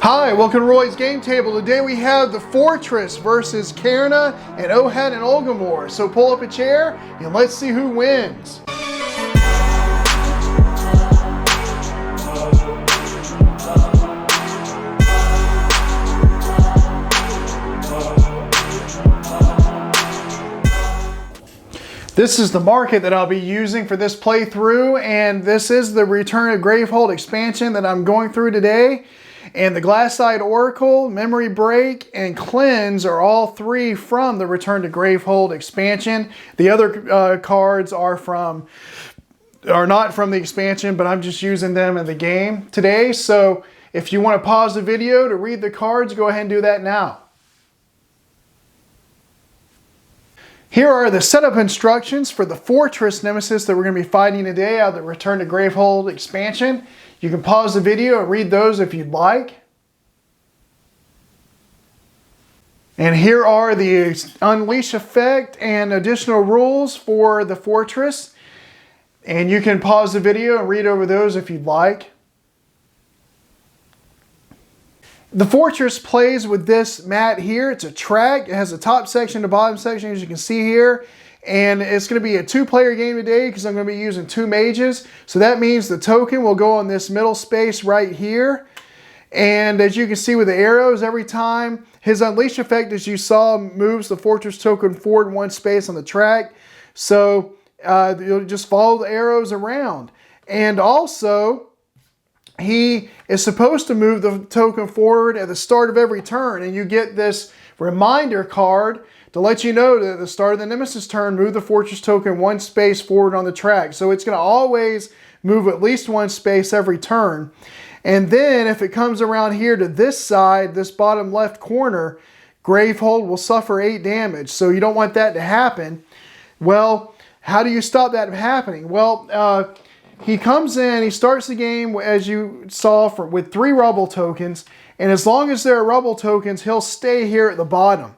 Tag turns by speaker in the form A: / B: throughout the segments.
A: Hi, welcome to Roy's Game Table. Today we have the Fortress versus Cairna and Ohat and Ulgimor. So pull up a chair and let's see who wins. This is the market that I'll be using for this playthrough, and this is the Return of Gravehold expansion that I'm going through today. And the Glassite Oracle, Memory Break, and Cleanse are all three from the Return to Gravehold expansion. The other cards are not from the expansion, but I'm just using them in the game today. So if you want to pause the video to read the cards, go ahead and do that now. Here are the setup instructions for the Fortress Nemesis that we're going to be fighting today out of the Return to Gravehold expansion. You can pause the video and read those if you'd like. And here are the Unleash effect and additional rules for the Fortress. And you can pause the video and read over those if you'd like. The Fortress plays with this mat here. It's a track. It has a top section, the bottom section, as you can see here. And it's going to be a two-player game today because I'm going to be using two mages. So that means the token will go on this middle space right here. And as you can see with the arrows, every time his Unleash effect, as you saw, moves the Fortress token forward one space on the track. So you'll just follow the arrows around. And also, he is supposed to move the token forward at the start of every turn. And you get this reminder card to let you know that at the start of the Nemesis turn, move the Fortress token one space forward on the track. So it's going to always move at least one space every turn. And then if it comes around here to this side, this bottom left corner, Gravehold will suffer 8 damage. So you don't want that to happen. Well, how do you stop that from happening? Well, he comes in, he starts the game, as you saw, with 3 rubble tokens. And as long as there are rubble tokens, he'll stay here at the bottom.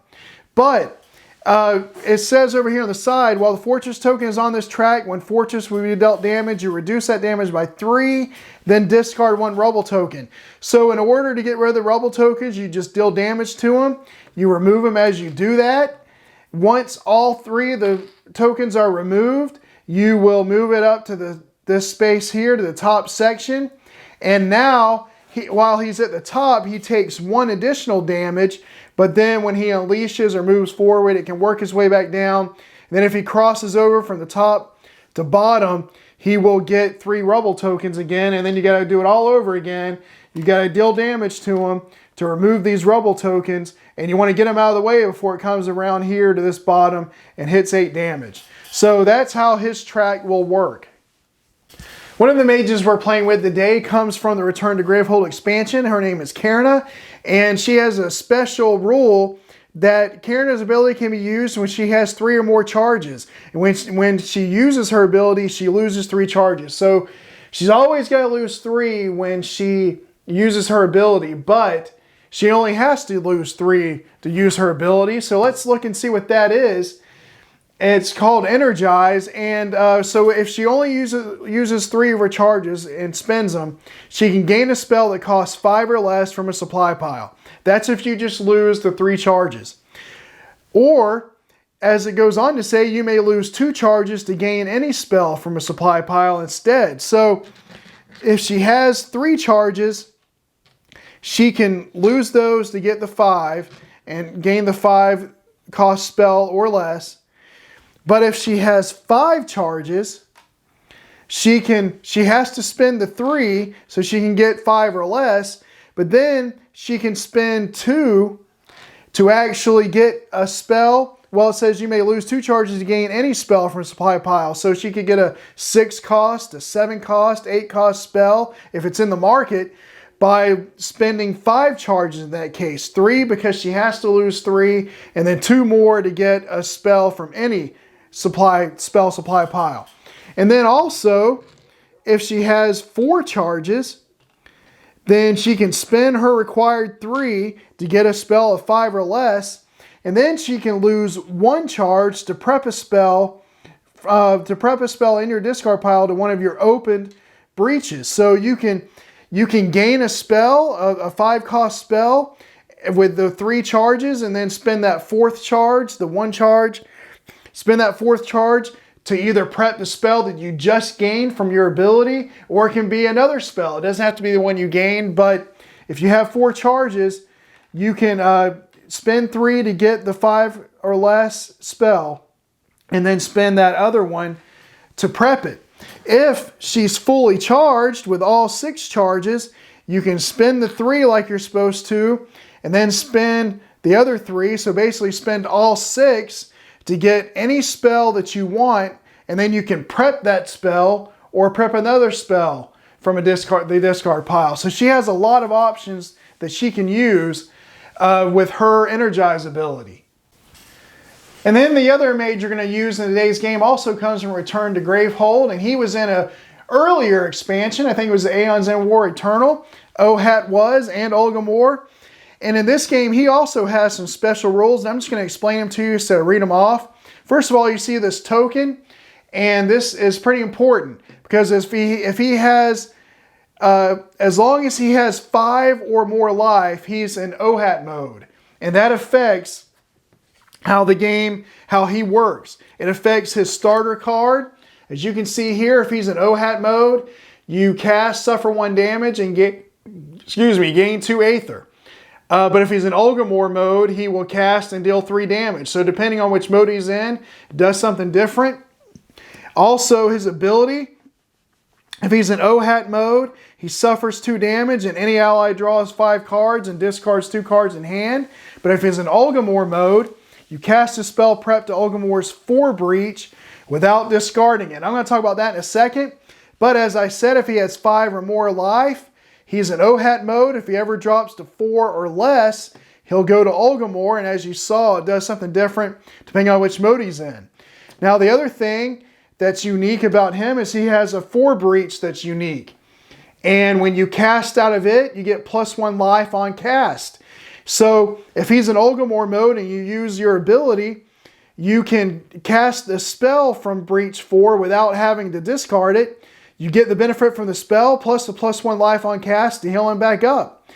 A: But it says over here on the side, while the Fortress token is on this track, when Fortress will be dealt damage, you reduce that damage by 3, then discard 1 rubble token. So in order to get rid of the rubble tokens, you just deal damage to them. You remove them as you do that. Once all 3 of the tokens are removed, you will move it up to this space here, to the top section. And now, while he's at the top, he takes 1 additional damage. But then when he unleashes or moves forward, it can work his way back down. And then if he crosses over from the top to bottom, he will get 3 rubble tokens again. And then you got to do it all over again. You got to deal damage to him to remove these rubble tokens. And you want to get him out of the way before it comes around here to this bottom and hits 8 damage. So that's how his track will work. One of the mages we're playing with today comes from the Return to Gravehold expansion. Her name is Cairna, and she has a special rule that Cairna's ability can be used when she has 3 or more charges. And when she uses her ability, she loses 3 charges. So she's always got to lose 3 when she uses her ability, but she only has to lose 3 to use her ability. So let's look and see what that is. It's called Energize, and so if she only uses 3 of her charges and spends them, she can gain a spell that costs 5 or less from a supply pile. That's if you just lose the 3 charges. Or, as it goes on to say, you may lose 2 charges to gain any spell from a supply pile instead. So, if she has 3 charges, she can lose those to get the 5 and gain the 5 cost spell or less. But if she has 5 charges, she has to spend the 3 so she can get 5 or less. But then she can spend 2 to actually get a spell. Well, it says you may lose 2 charges to gain any spell from a supply pile. So she could get a 6 cost, a 7 cost, 8 cost spell if it's in the market by spending 5 charges in that case. 3 because she has to lose 3, and then 2 more to get a spell from any supply pile. And then also, if she has 4 charges, then she can spend her required 3 to get a spell of 5 or less, and then she can lose 1 charge to prep a spell in your discard pile to one of your opened breaches. So you can you can gain a spell, a 5-cost spell with the 3 charges, and then spend that 4th charge, the 1 charge, spend that 4th charge to either prep the spell that you just gained from your ability, or it can be another spell. It doesn't have to be the one you gained, but if you have 4 charges, you can spend 3 to get the 5 or less spell, and then spend that other one to prep it. If she's fully charged with all 6 charges, you can spend the 3 like you're supposed to, and then spend the other 3. So basically spend all 6 to get any spell that you want, and then you can prep that spell or prep another spell from the discard pile. So she has a lot of options that she can use with her Energize ability. And then the other mage you're going to use in today's game also comes from Return to Gravehold, and he was in an earlier expansion. I think it was the Aeon's End War Eternal. Ohat was, and Ulgimor. And in this game, he also has some special rules, and I'm just going to explain them to you instead of read them off. First of all, you see this token, and this is pretty important because if he has, as long as he has 5 or more life, he's in Ohat mode, and that affects how he works. It affects his starter card. As you can see here, if he's in Ohat mode, you cast, suffer 1 damage, and gain 2 Aether. But if he's in Ulgimor mode, he will cast and deal 3 damage. So depending on which mode he's in, it does something different. Also, his ability, if he's in Ohat mode, he suffers 2 damage, and any ally draws 5 cards and discards 2 cards in hand. But if he's in Ulgimor mode, you cast a spell prep to Ulgimor's 4 breach without discarding it. I'm going to talk about that in a second. But as I said, if he has 5 or more life, he's in Ohat mode. If he ever drops to 4 or less, he'll go to Ulgimor, and as you saw, it does something different depending on which mode he's in. Now, the other thing that's unique about him is he has a 4 breach that's unique. And when you cast out of it, you get +1 life on cast. So if he's in Ulgimor mode and you use your ability, you can cast the spell from breach 4 without having to discard it. You get the benefit from the spell plus the +1 life on cast to heal him back up.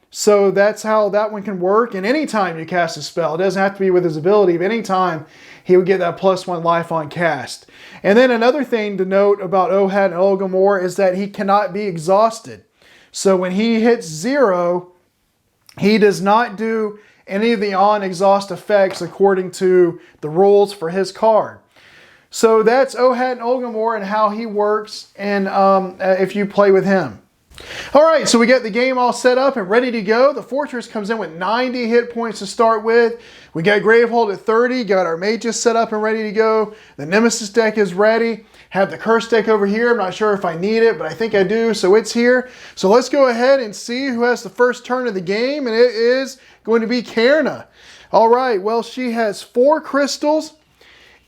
A: So that's how that one can work. And anytime you cast a spell, it doesn't have to be with his ability, but anytime he would get that +1 life on cast. And then another thing to note about Ohat and Ulgimor is that he cannot be exhausted. So when he hits 0, he does not do any of the on-exhaust effects according to the rules for his card. So that's Ohat and Ulgimor and how he works, and if you play with him. All right, so we got the game all set up and ready to go. The Fortress comes in with 90 hit points to start with. We got Gravehold at 30, got our mages set up and ready to go. The Nemesis deck is ready. Have the Curse deck over here. I'm not sure if I need it, but I think I do, so it's here. So let's go ahead and see who has the first turn of the game, and it is going to be Cairna. All right, well, she has 4 crystals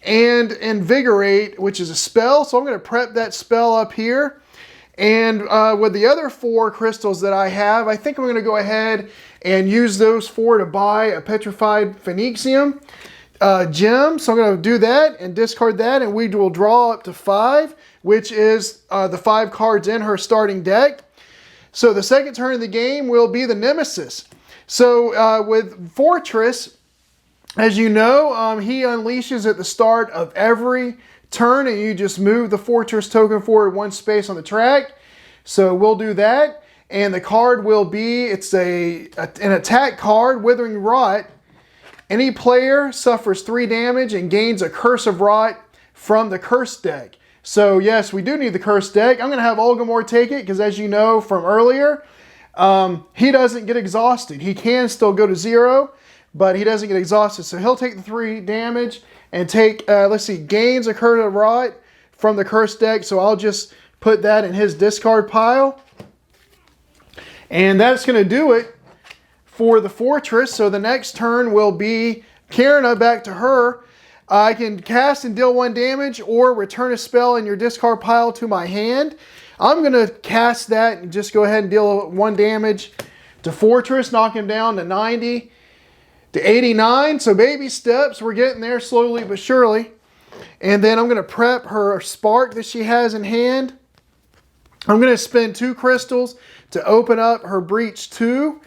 A: and Invigorate, which is a spell, so I'm going to prep that spell up here. And with the other 4 crystals that I have, I think I'm going to go ahead and use those 4 to buy a Petrified Phoenixium gem. So I'm going to do that and discard that, and we will draw up to 5, which is the 5 cards in her starting deck. So the second turn of the game will be the Nemesis. So with Fortress, as you know, he unleashes at the start of every turn, and you just move the Fortress token forward 1 space on the track. So we'll do that, and the card will be, it's an attack card, Withering Rot. Any player suffers 3 damage and gains a Curse of Rot from the Curse deck. So yes, we do need the Curse deck. I'm going to have Ulgimor take it, because as you know from earlier, he doesn't get exhausted. He can still go to 0, but he doesn't get exhausted. So he'll take the 3 damage and take, gains a Curse of Rot from the Curse deck. So I'll just put that in his discard pile. And that's going to do it for the Fortress. So the next turn will be Cairna, back to her. I can cast and deal 1 damage or return a spell in your discard pile to my hand. I'm going to cast that and just go ahead and deal 1 damage to Fortress, knock him down to 90. To 89, so baby steps, we're getting there slowly but surely. And then I'm going to prep her Spark that she has in hand. I'm going to spend 2 crystals to open up her Breach 2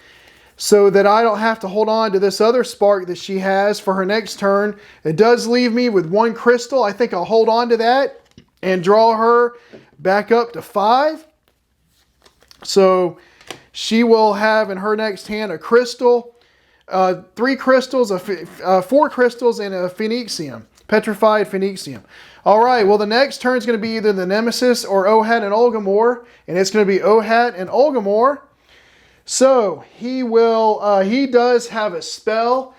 A: so that I don't have to hold on to this other spark that she has for her next turn. It does leave me with 1 crystal. I think I'll hold on to that and draw her back up to 5. So she will have in her next hand a crystal, 3 crystals, 4 crystals, and a Phoenixium, petrified Phoenixium. All right, well, the next turn is going to be either the Nemesis or Ohat and Ulgimor, and it's going to be Ohat and Ulgimor. So he does have a spell,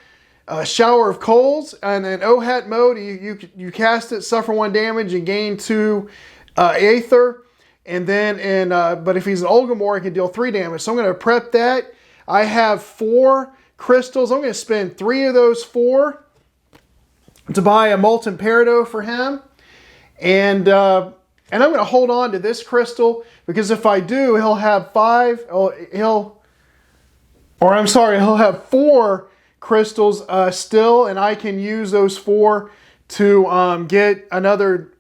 A: Shower of Coals, and in Ohat mode, you cast it, suffer 1 damage, and gain 2 Aether. And then, but if he's an Ulgimor, he can deal 3 damage. So I'm going to prep that. I have 4 crystals. I'm going to spend 3 of those 4 to buy a Molten Peridot for him. And I'm going to hold on to this crystal, because if I do, he'll have 4 crystals still, and I can use those 4 to get another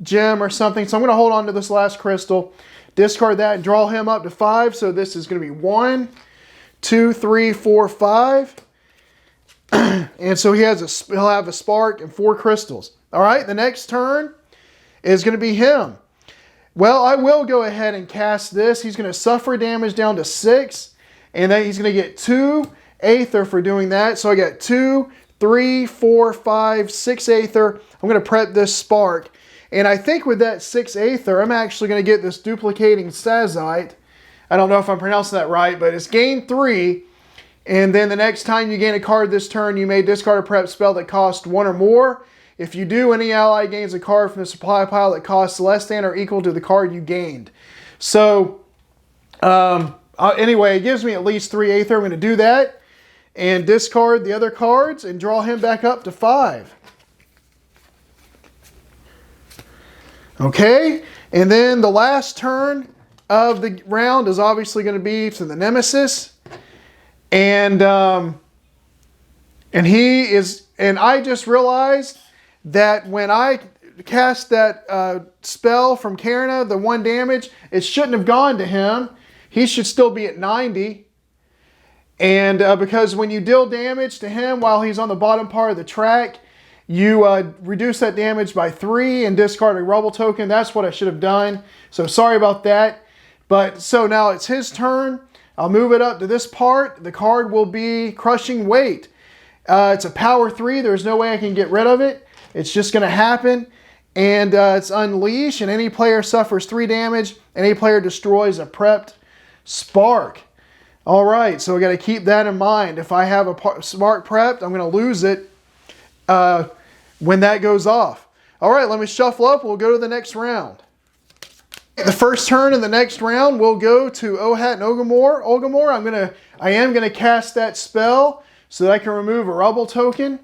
A: gem or something. So I'm going to hold on to this last crystal, discard that, and draw him up to 5. So this is going to be 1, 2, 3, 4, 5. And so he'll have a spark and 4 crystals. All right, the next turn is going to be him. Well, I will go ahead and cast this. He's going to suffer damage down to 6, and then he's going to get 2 Aether for doing that. So I got 2, 3, 4, 5, 6 Aether. I'm going to prep this spark. And I think with that 6 Aether, I'm actually going to get this duplicating Sazite. I don't know if I'm pronouncing that right, but it's gain 3. And then the next time you gain a card this turn, you may discard a prep spell that costs 1 or more. If you do, any ally gains a card from the supply pile that costs less than or equal to the card you gained. So, anyway, it gives me at least 3 Aether. I'm going to do that and discard the other cards and draw him back up to 5. Okay, and then the last turn of the round is obviously going to be to the Nemesis. And I just realized that when I cast that spell from Cairna, the 1 damage, it shouldn't have gone to him. He should still be at 90. And because when you deal damage to him while he's on the bottom part of the track, you reduce that damage by 3 and discard a rubble token. That's what I should have done. So sorry about that. But so now it's his turn. I'll move it up to this part. The card will be Crushing Weight. It's a power 3. There's no way I can get rid of it. It's just going to happen. And it's Unleash, and any player suffers 3 damage. Any player destroys a prepped spark. All right, so we got to keep that in mind. If I have a spark prepped, I'm going to lose it when that goes off. All right, let me shuffle up. We'll go to the next round. The first turn in the next round will go to Ohat and Ulgimor. I am gonna cast that spell so that I can remove a rubble token.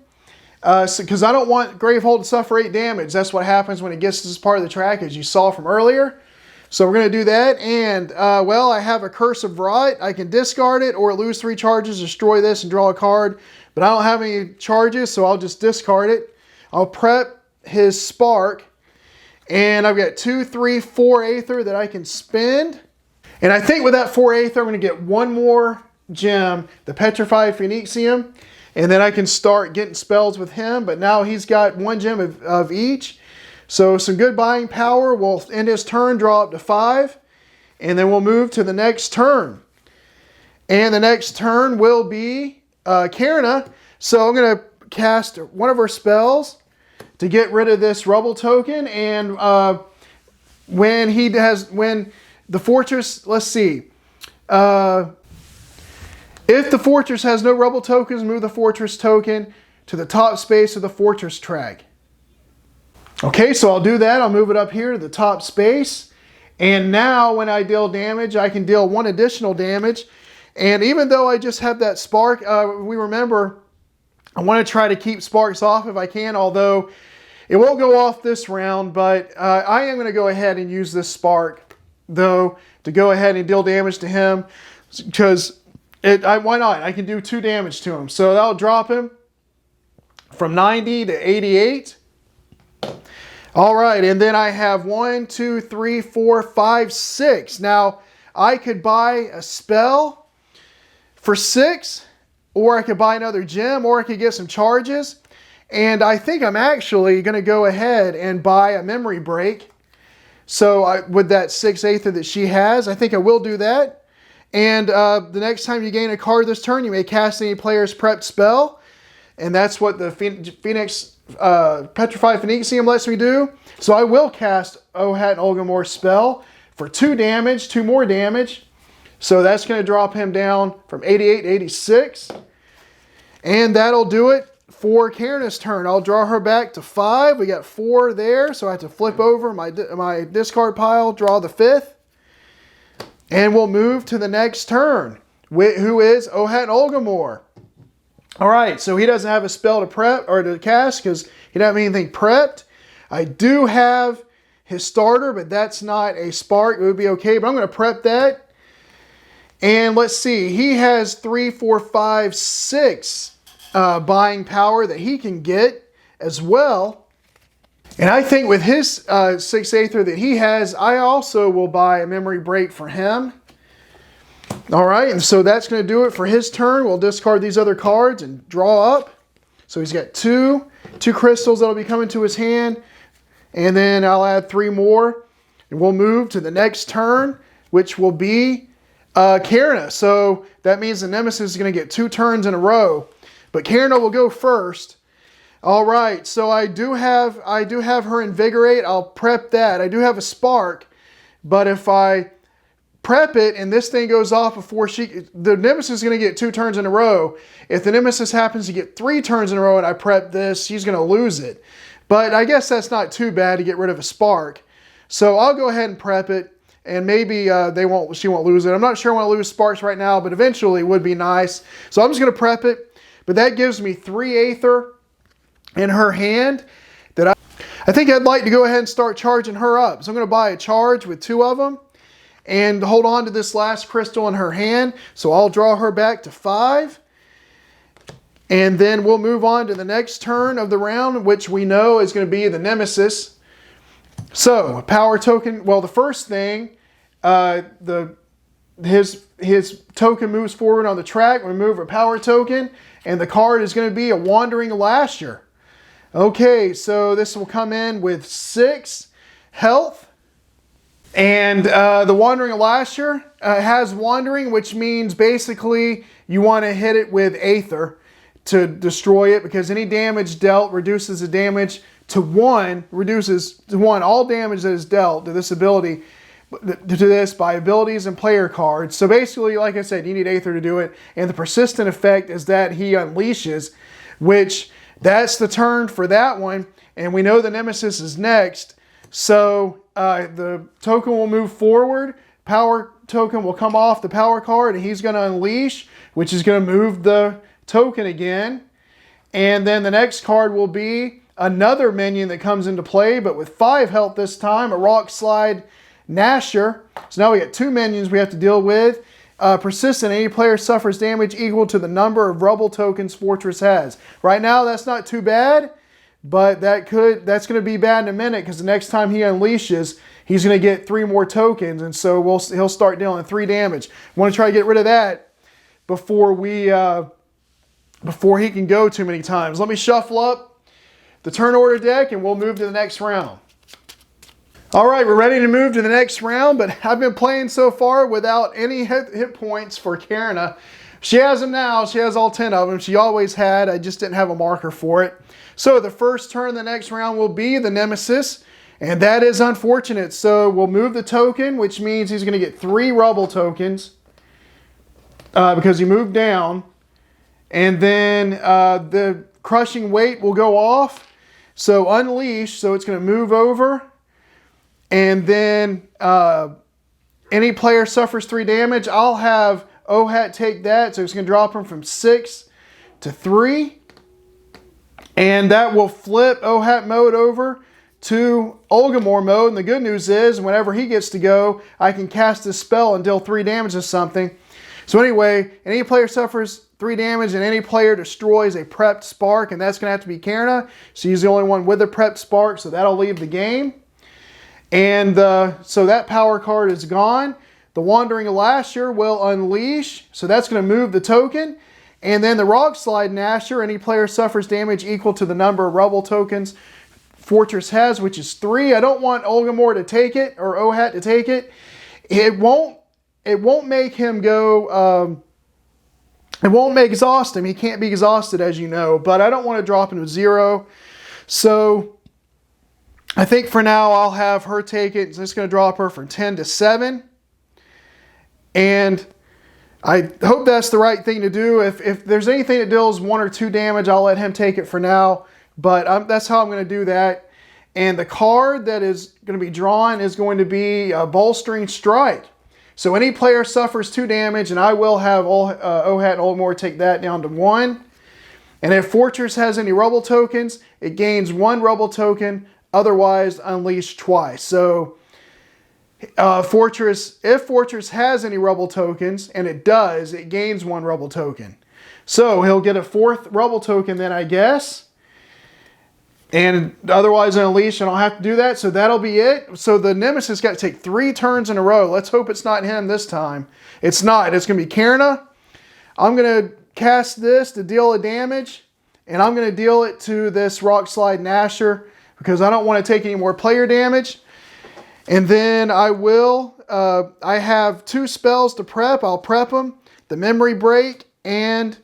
A: Because I don't want Gravehold to suffer 8 damage. That's what happens when it gets to this part of the track, as you saw from earlier. So we're going to do that. And, well, I have a Curse of Rot. I can discard it or lose 3 charges, destroy this, and draw a card. But I don't have any charges, so I'll just discard it. I'll prep his Spark. And I've got 2, 3, 4 Aether that I can spend. And I think with that 4 Aether, I'm going to get 1 more gem, the Petrified Phoenixium. And then I can start getting spells with him. But now he's got 1 gem of each. So some good buying power. We'll end his turn, draw up to 5. And then we'll move to the next turn. And the next turn will be Cairna. So I'm going to cast one of her spells to get rid of this rubble token. And when the fortress, let's see. If the fortress has no rubble tokens, move the fortress token to the top space of the fortress track. Okay, so I'll do that. I'll move it up here to the top space. And now when I deal damage, I can deal 1 additional damage. And even though I just have that spark, we remember I want to try to keep sparks off if I can, although it won't go off this round. But I am going to go ahead and use this spark, though, to go ahead and deal damage to him. Because why not? I can do 2 damage to him. So that'll drop him from 90 to 88. All right, and then I have 1, 2, 3, 4, 5, 6. Now, I could buy a spell for 6, or I could buy another gem, or I could get some charges. And I think I'm actually going to go ahead and buy a memory break. So with that 6 Aether that she has, I think I will do that. And the next time you gain a card this turn, you may cast any player's prepped spell. And that's what the Phoenix Petrified Phoenicium lets me do. So I will cast Ohat and Ulgimor spell for 2 damage, 2 more damage. So that's going to drop him down from 88 to 86. And that'll do it for Cairna's turn. I'll draw her back to 5. We got 4 there, so I have to flip over my discard pile, draw the 5th. And we'll move to the next turn, who is Ohat and Ulgimor. All right, so he doesn't have a spell to prep or to cast because he doesn't have anything prepped. I do have his starter, but that's not a spark. It would be okay, but I'm going to prep that. And let's see, he has 3, 4, 5, 6 buying power that he can get as well. And I think with his 6 Aether that he has, I also will buy a memory break for him. All right, and so that's going to do it for his turn. We'll discard these other cards and draw up. So he's got two crystals that'll be coming to his hand. And then I'll add 3 more. And we'll move to the next turn, which will be Cairna. So that means the Nemesis is going to get 2 turns in a row. But Cairna will go first. All right, so I do have her Invigorate. I'll prep that. I do have a Spark, but if I prep it and this thing goes off before the Nemesis is going to get 2 turns in a row. If the Nemesis happens to get 3 turns in a row and I prep this, she's going to lose it. But I guess that's not too bad to get rid of a Spark. So I'll go ahead and prep it, and maybe she won't lose it. I'm not sure I want to lose Sparks right now, but eventually it would be nice. So I'm just going to prep it. But that gives me 3 Aether in her hand that I think I'd like to go ahead and start charging her up. So I'm going to buy a charge with 2 of them and hold on to this last crystal in her hand. So I'll draw her back to 5. And then we'll move on to the next turn of the round, which we know is going to be the Nemesis. So power token, well, the first thing, his token moves forward on the track. We move a power token, and the card is going to be a Wandering Lasher. Okay, so this will come in with 6 health. And the Wandering Lasher has Wandering, which means basically you want to hit it with Aether to destroy it, because any damage dealt reduces the damage to 1, reduces to 1 all damage that is dealt to this ability, to this by abilities and player cards. So basically, like I said, you need Aether to do it. And the persistent effect is that he unleashes, which that's the turn for that one. And we know the Nemesis is next. So the token will move forward. Power token will come off the power card, and he's going to unleash, which is going to move the token again. And then the next card will be another minion that comes into play, but with 5 health this time, a Rock Slide Gnasher. So now we got 2 minions we have to deal with. Persistent, any player suffers damage equal to the number of rubble tokens Fortress has. Right now, that's not too bad, but that's going to be bad in a minute, because the next time he unleashes, he's going to get 3 more tokens, and so he'll start dealing 3 damage. Want to try to get rid of that before he can go too many times. Let me shuffle up the turn order deck, and we'll move to the next round. All right, we're ready to move to the next round, but I've been playing so far without any hit points for Cairna. She has them now. She has all 10 of them. She always had. I just didn't have a marker for it. So the first turn of the next round will be the Nemesis, and that is unfortunate. So we'll move the token, which means he's going to get 3 rubble tokens because he moved down. And then the crushing weight will go off. So unleash, so it's going to move over. And then any player suffers 3 damage. I'll have Ohat take that. So it's going to drop him from 6 to 3. And that will flip Ohat mode over to Ulgimor mode. And the good news is, whenever he gets to go, I can cast this spell and deal 3 damage to something. So anyway, any player suffers 3 damage and any player destroys a prepped spark, and that's going to have to be Cairna. She's the only one with a prepped spark, so that'll leave the game. And so that power card is gone. The Wandering Lasher will unleash, so that's going to move the token. And then the Rock Slide Gnasher, any player suffers damage equal to the number of rubble tokens Fortress has, which is 3. I don't want Ulgimor to take it, or Ohat to take it. It won't make him go, it won't make exhaust him. He can't be exhausted, as you know, but I don't want to drop him to 0. So I think for now I'll have her take it. So it's going to drop her from 10 to 7. And I hope that's the right thing to do. If there's anything that deals 1 or 2 damage, I'll let him take it for now. But that's how I'm going to do that. And the card that is going to be drawn is going to be Bolstering Strike. So any player suffers 2 damage, and I will have Ohat and Ulgimor take that down to 1. And if Fortress has any rubble tokens, it gains 1 rubble token, otherwise unleashed twice. So if Fortress has any rubble tokens, and it does, it gains 1 rubble token. So he'll get a 4th rubble token then, I guess. And otherwise unleash, and I'll have to do that. So that'll be it. So the Nemesis got to take 3 turns in a row. Let's hope it's not him this time. It's not. It's going to be Cairna. I'm going to cast this to deal a damage. And I'm going to deal it to this Rock Slide Gnasher because I don't want to take any more player damage. And then I will, I have 2 spells to prep. I'll prep them. The Memory Break and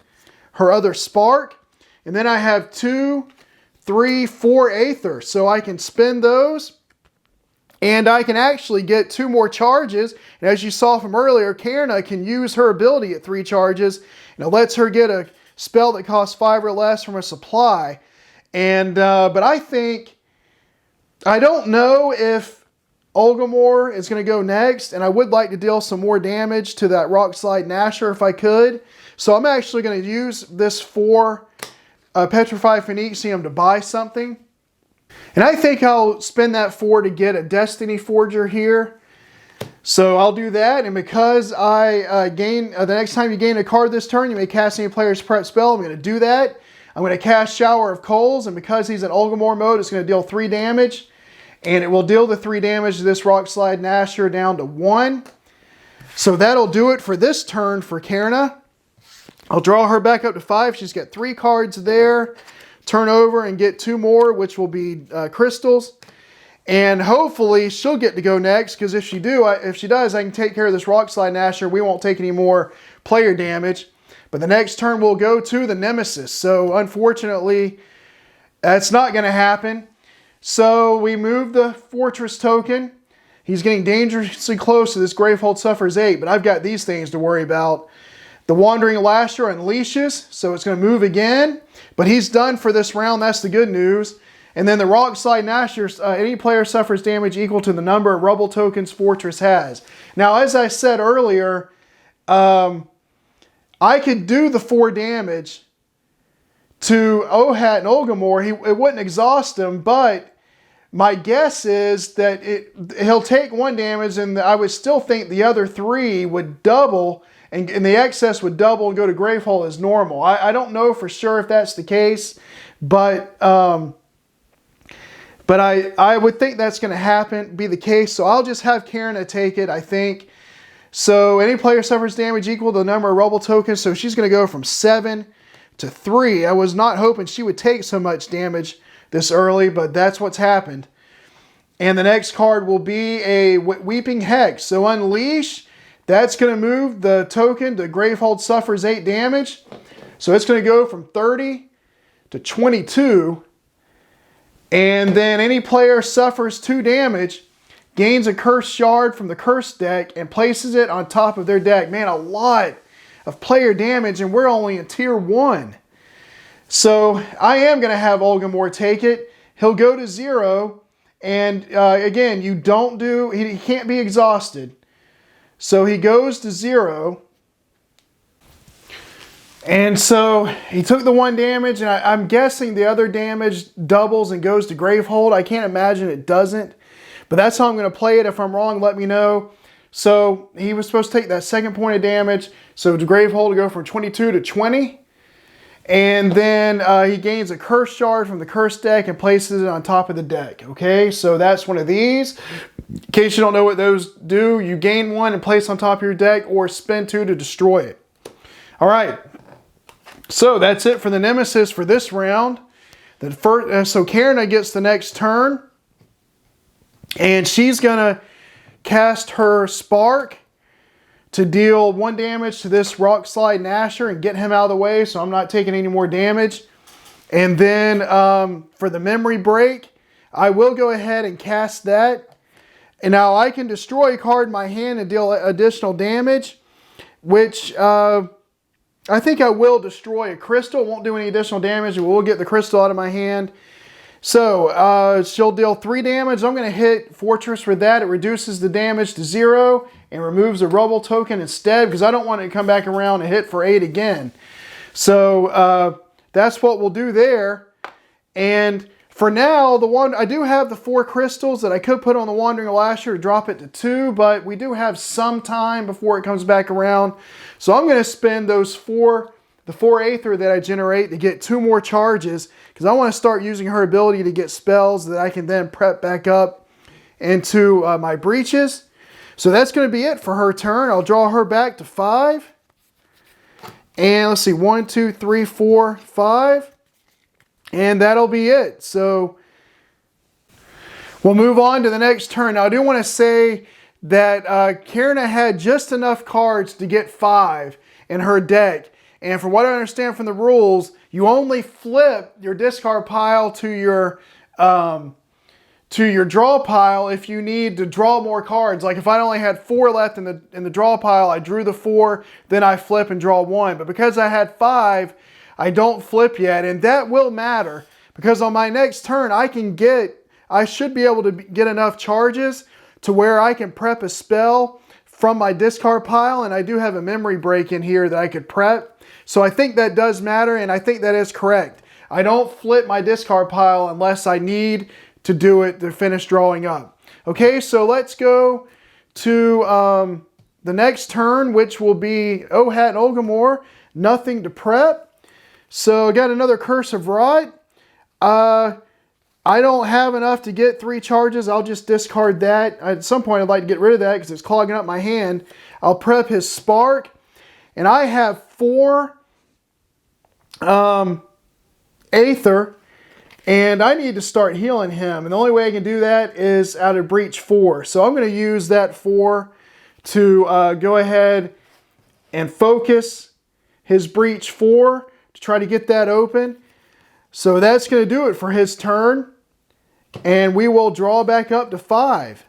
A: her other Spark. And then I have 2, 3, 4 Aether. So I can spend those. And I can actually get 2 more charges. And as you saw from earlier, Cairna can use her ability at 3 charges. And it lets her get a spell that costs 5 or less from a supply. And but I don't know if Ulgimor is going to go next, and I would like to deal some more damage to that Rock Slide Gnasher if I could. So I'm actually going to use this 4 Petrified Phoenicium to buy something. And I think I'll spend that 4 to get a Destiny Forger here. So I'll do that, and because the next time you gain a card this turn, you may cast any player's prep spell. I'm going to do that. I'm going to cast Shower of Coals, and because he's in Ulgimor mode, it's going to deal 3 damage. And it will deal the 3 damage to this Rock Slide Gnasher down to 1. So that'll do it for this turn for Cairna. I'll draw her back up to 5. She's got 3 cards there. Turn over and get 2 more, which will be crystals. And hopefully she'll get to go next, because if she does, I can take care of this Rock Slide Gnasher. We won't take any more player damage. But the next turn we'll go to the Nemesis. So unfortunately, that's not going to happen. So we move the Fortress token. He's getting dangerously close to this Gravehold Suffers 8, but I've got these things to worry about. The Wandering Lasher unleashes, so it's going to move again, but he's done for this round. That's the good news. And then the Rock Slide Gnasher, any player suffers damage equal to the number of rubble tokens Fortress has. Now, as I said earlier, I could do the 4 damage to Ohat and Ulgimor. It wouldn't exhaust him, but my guess is that he'll take 1 damage, and I would still think the other 3 would double, and the excess would double and go to Gravehold as normal. I don't know for sure if that's the case, but I would think that's going to be the case. So I'll just have Cairna take it, I think. So any player suffers damage equal to the number of rubble tokens. So she's going to go from 7 to 3. I was not hoping she would take so much damage this early, but that's what's happened. And the next card will be a Weeping Hex. So unleash, that's going to move the token to Gravehold Suffers 8 damage. So it's going to go from 30 to 22. And then any player suffers 2 damage, gains a Cursed Shard from the Cursed deck, and places it on top of their deck. Man, a lot of player damage, and we're only in Tier 1. So I am going to have Ulgimor take it. He'll go to 0. And again, he can't be exhausted. So he goes to 0. And so he took the 1 damage, and I'm guessing the other damage doubles and goes to Gravehold. I can't imagine it doesn't. But that's how I'm going to play it. If I'm wrong, let me know. So he was supposed to take that second point of damage. So the Gravehold will go from 22 to 20. And then he gains a curse shard from the curse deck and places it on top of the deck. Okay, so that's one of these. In case you don't know what those do, you gain one and place on top of your deck, or spend 2 to destroy it. All right, so that's it for the Nemesis for this round. So Cairna gets the next turn, and she's gonna cast her Spark to deal 1 damage to this Rock Slide Nasher and get him out of the way so I'm not taking any more damage. And then for the Memory Break, I will go ahead and cast that. And now I can destroy a card in my hand and deal additional damage, which I think I will destroy a crystal. It won't do any additional damage. It will get the crystal out of my hand. So she'll deal 3 damage. I'm going to hit Fortress with that. It reduces the damage to 0 and removes a rubble token instead, because I don't want it to come back around and hit for 8 again. So that's what we'll do there. And for now, I do have the 4 crystals that I could put on the Wandering Lasher to drop it to 2, but we do have some time before it comes back around. So I'm going to spend the 4 Aether that I generate to get 2 more charges, because I want to start using her ability to get spells that I can then prep back up into my breaches. So that's going to be it for her turn. I'll draw her back to 5. And let's see, 1, 2, 3, 4, 5. And that'll be it. So we'll move on to the next turn. Now I do want to say that Cairna had just enough cards to get 5 in her deck. And from what I understand from the rules, you only flip your discard pile to your draw pile if you need to draw more cards. Like if I only had 4 left in the draw pile, I drew the 4, then I flip and draw 1. But because I had 5, I don't flip yet, and that will matter, because on my next turn I should be able to get enough charges to where I can prep a spell from my discard pile, and I do have a Memory Break in here that I could prep. So I think that does matter, and I think that is correct. I don't flip my discard pile unless I need to do it to finish drawing up. Okay, so let's go to the next turn, which will be Ohat and Ulgimor. Nothing to prep. So I got another Curse of Rot. I don't have enough to get 3 charges. I'll just discard that. At some point I'd like to get rid of that because it's clogging up my hand. I'll prep his Spark. And I have 4 Aether. And I need to start healing him. And the only way I can do that is out of Breach 4. So I'm going to use that 4 to go ahead and focus his Breach 4 to try to get that open. So that's going to do it for his turn. And we will draw back up to 5.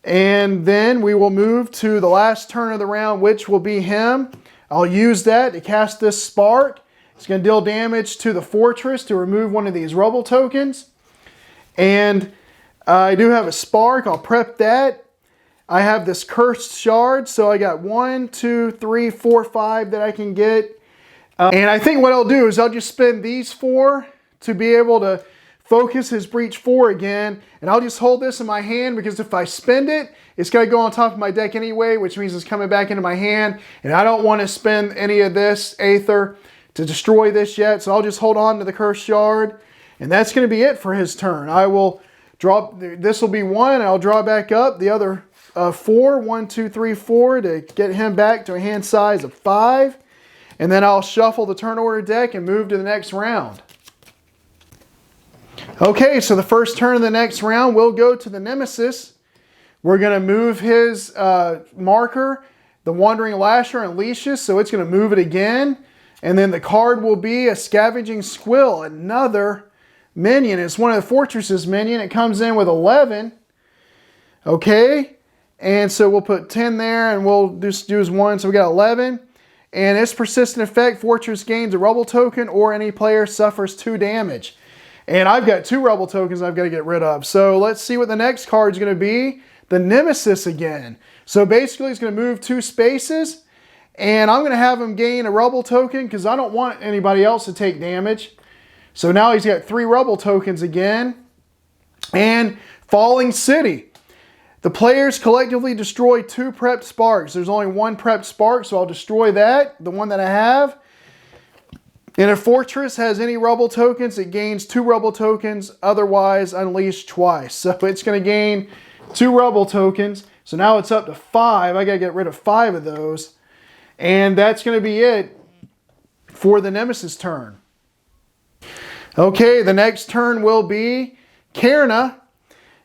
A: And then we will move to the last turn of the round, which will be him. I'll use that to cast this Spark. It's going to deal damage to the Fortress to remove one of these rubble tokens. And I do have a Spark. I'll prep that. I have this Cursed Shard. So I got 1, 2, 3, 4, 5 that I can get. And I think what I'll do is I'll just spend these 4 to be able to focus his Breach 4 again. And I'll just hold this in my hand, because if I spend it, it's going to go on top of my deck anyway, which means it's coming back into my hand. And I don't want to spend any of this Aether to destroy this yet. So I'll just hold on to the Cursed Shard. And that's going to be it for his turn. I will drop, this will be 1. And I'll draw back up the other 4. 1, 2, 3, 4 to get him back to a hand size of 5. And then I'll shuffle the turn order deck and move to the next round. Okay, so the first turn of the next round, we'll go to the Nemesis. We're going to move his marker, the Wandering Lasher, and Leashes, so it's going to move it again. And then the card will be a Scavenging Squill, another minion. It's one of the Fortress's minion. It comes in with 11. Okay, and so we'll put 10 there, and we'll just use 1, so we got 11. And its persistent effect, Fortress gains a rubble token, or any player suffers 2 damage. And I've got 2 rubble tokens I've got to get rid of. So let's see what the next card is going to be. The Nemesis again. So basically it's going to move 2 spaces. And I'm going to have him gain a rubble token because I don't want anybody else to take damage. So now he's got 3 rubble tokens again. And Falling City. The players collectively destroy 2 prepped sparks. There's only 1 prepped spark, so I'll destroy that, the one that I have. And if Fortress has any rubble tokens, it gains 2 rubble tokens, otherwise unleashed twice. So it's going to gain 2 rubble tokens. So now it's up to 5. I got to get rid of 5 of those. And that's going to be it for the Nemesis turn. Okay, the next turn will be Cairna.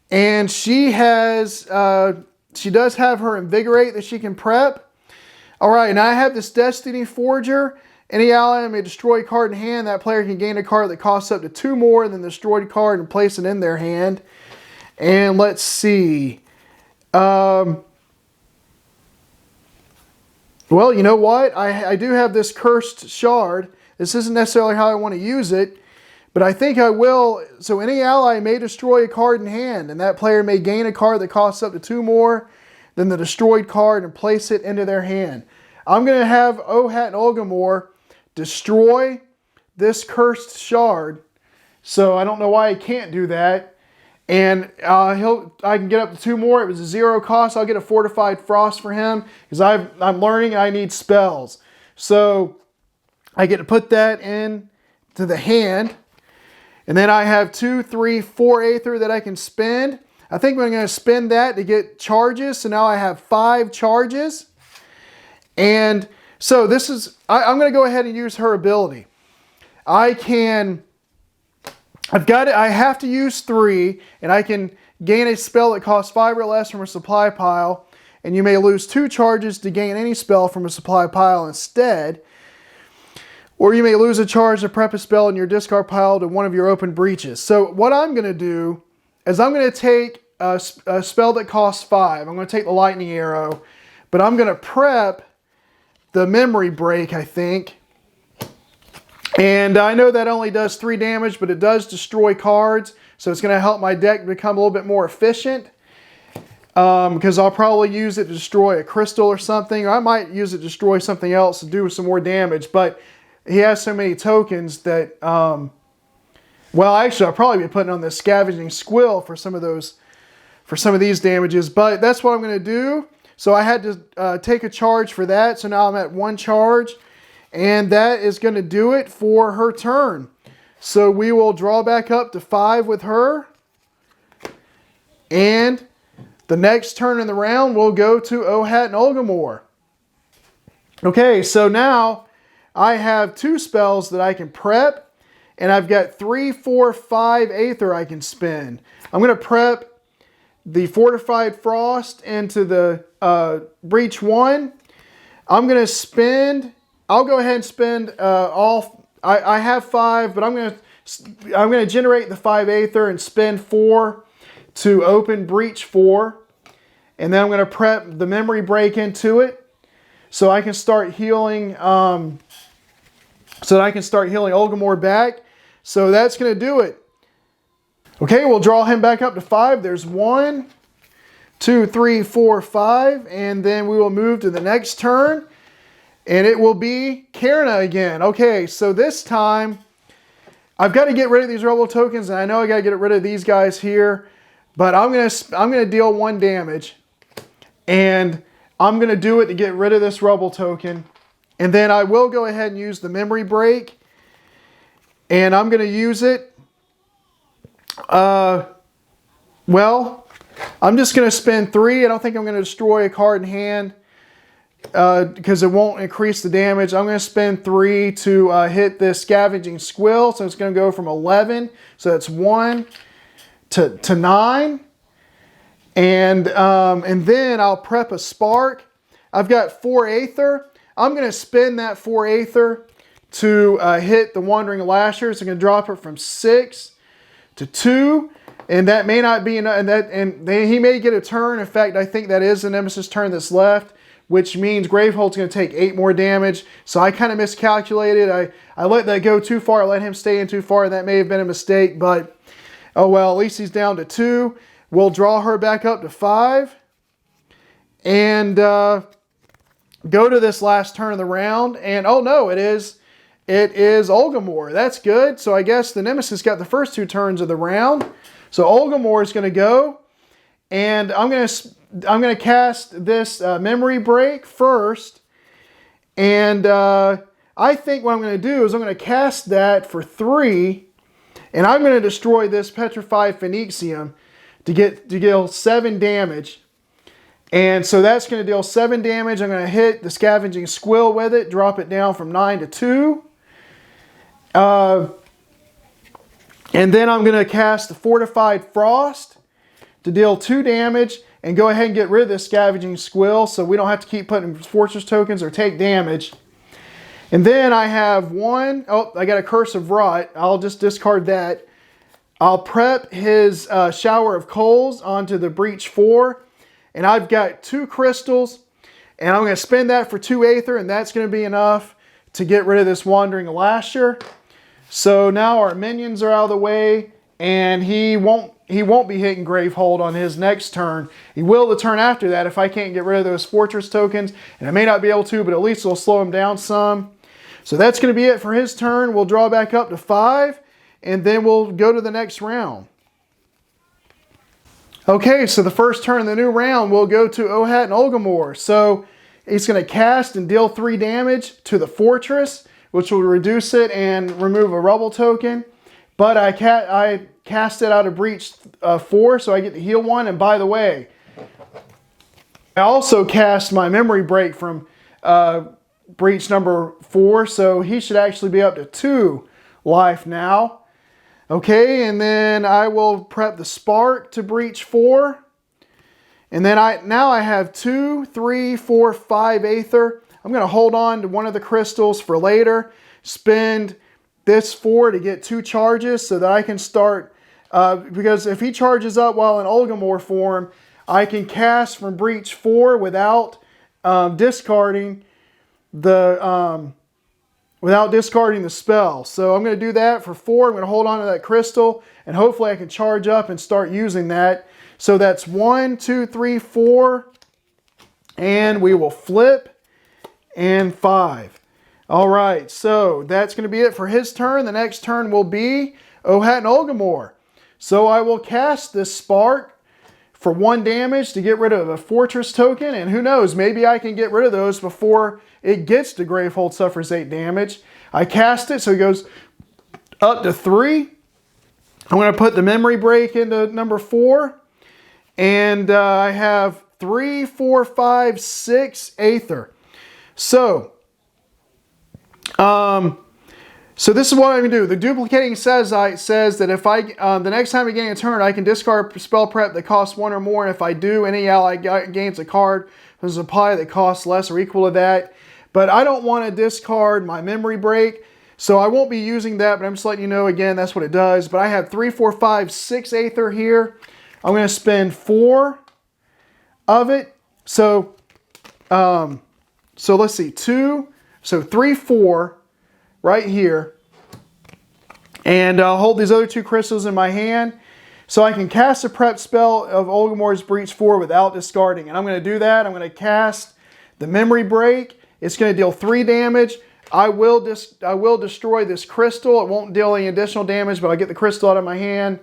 A: And she has, she does have her Invigorate that she can prep. All right, and I have this Destiny Forger. Any ally may destroy a card in hand. That player can gain a card that costs up to 2 more than the destroyed card and place it in their hand. And let's see. Well, you know what? I do have this Cursed Shard. This isn't necessarily how I want to use it, but I think I will. So any ally may destroy a card in hand, and that player may gain a card that costs up to 2 more than the destroyed card and place it into their hand. I'm going to have Ohat and Ulgimor destroy this Cursed Shard. So I don't know why I can't do that. And I can get up to 2 more. It was a 0 cost. I'll get a Fortified Frost for him because I'm learning I need spells. So I get to put that in to the hand. And then I have 2, 3, 4 Aether that I can spend. I think I'm going to spend that to get charges. So now I have 5 charges. And so this is, I'm going to go ahead and use her ability. I have to use 3, and I can gain a spell that costs 5 or less from a supply pile, and you may lose 2 charges to gain any spell from a supply pile instead. Or you may lose a charge to prep a spell in your discard pile to one of your open breaches. So what I'm going to do is I'm going to take a spell that costs 5. I'm going to take the Lightning Arrow, but I'm going to prep the Memory Break, I think. And I know that only does 3 damage, but it does destroy cards. So it's going to help my deck become a little bit more efficient. Because I'll probably use it to destroy a crystal or something. Or I might use it to destroy something else to do some more damage. But he has so many tokens that... well, actually, I'll probably be putting on the Scavenging Squill for some of these damages. But that's what I'm going to do. So I had to take a charge for that. So now I'm at 1 charge. And that is going to do it for her turn. So we will draw back up to 5 with her. And the next turn in the round will go to Ohat and Ulgimor. Okay, so now I have 2 spells that I can prep. And I've got 3, 4, 5 Aether I can spend. I'm going to prep the Fortified Frost into the Breach 1. I'm going to spend... I'll go ahead and spend all... I have 5, but I'm going to generate the 5 Aether and spend 4 to open Breach 4. And then I'm going to prep the Memory Break into it so I can start healing... Ulgimor back. So that's going to do it. Okay, we'll draw him back up to 5. There's 1, 2, 3, 4, 5. And then we will move to the next turn. And it will be Cairna again. Okay, so this time, I've got to get rid of these rubble tokens. And I know I got to get rid of these guys here. But I'm gonna deal 1 damage. And I'm going to do it to get rid of this rubble token. And then I will go ahead and use the Memory Break. And I'm going to use it. Well, I'm just going to spend 3. I don't think I'm going to destroy a card in hand. Because it won't increase the damage. I'm going to spend 3 to hit this Scavenging Squill. So it's going to go from 11. So that's 1 to 9. And then I'll prep a Spark. I've got 4 Aether. I'm going to spend that 4 Aether to hit the Wandering Lashers. I'm going to drop it from 6 to 2. And that may not be enough. And he may get a turn. In fact, I think that is the Nemesis turn that's left, which means Gravehold's going to take 8 more damage. So I kind of miscalculated. I let that go too far. I let him stay in too far. And that may have been a mistake. But, oh well, at least he's down to 2. We'll draw her back up to 5. And go to this last turn of the round. And, oh no, it is Ulgimor. That's good. So I guess the Nemesis got the first 2 turns of the round. So Ulgimor is going to go. And I'm gonna cast this memory break first. And I think what I'm going to do is I'm going to cast that for 3. And I'm going to destroy this Petrified Phoenicium to deal 7 damage. And so that's going to deal 7 damage. I'm going to hit the Scavenging Squill with it, drop it down from 9 to 2. And then I'm going to cast the Fortified Frost to deal 2 damage and go ahead and get rid of this Scavenging Squill so we don't have to keep putting Fortress tokens or take damage. And then I have I got a Curse of Rot. I'll just discard that. I'll prep his Shower of Coals onto the Breach 4. And I've got 2 crystals. And I'm going to spend that for 2 Aether. And that's going to be enough to get rid of this Wandering Lasher. So now our minions are out of the way. And he won't be hitting Gravehold on his next turn. He will the turn after that if I can't get rid of those Fortress tokens. And I may not be able to, but at least it'll slow him down some. So that's going to be it for his turn. We'll draw back up to 5, and then we'll go to the next round. Okay, so the first turn of the new round, we'll go to Ohat and Ulgimor. So he's going to cast and deal 3 damage to the Fortress, which will reduce it and remove a Rubble token. But I cast it out of Breach 4, so I get to heal 1. And by the way, I also cast my Memory Break from Breach number 4, so he should actually be up to 2 life now. Okay, and then I will prep the Spark to Breach 4. And then now I have 2, 3, 4, 5 Aether. I'm going to hold on to one of the crystals for later. Spend this 4 to get 2 charges so that I can start, because if he charges up while in Ulgimor form, I can cast from Breach 4 without discarding the spell. So I'm going to do that for 4. I'm going to hold on to that crystal, and hopefully I can charge up and start using that. So that's 1, 2, 3, 4, and we will flip, and 5. All right, so that's going to be it for his turn. The next turn will be Ohat and Ulgimor. So I will cast this Spark for 1 damage to get rid of a Fortress token, and who knows, maybe I can get rid of those before it gets to Gravehold suffers 8 damage. I cast it, so it goes up to 3. I'm going to put the Memory Break into number 4, and I have 3, 4, 5, 6 Aether. So this is what I'm going to do. The Duplicating Sazite says that if the next time I gain a turn, I can discard spell prep that costs 1 or more, and if I do, any ally gains a card from supply that costs less or equal to that. But I don't want to discard my Memory Break, so I won't be using that, but I'm just letting you know, again, that's what it does. But I have 3, 4, 5, 6 Aether here. I'm going to spend 4 of it. So let's see, 2, so 3, 4 right here. And I'll hold these other 2 crystals in my hand so I can cast a prep spell of Ulgimor's Breach 4 without discarding. And I'm going to do that. I'm going to cast the Memory Break. It's going to deal 3 damage. I will destroy this crystal. It won't deal any additional damage, but I'll get the crystal out of my hand.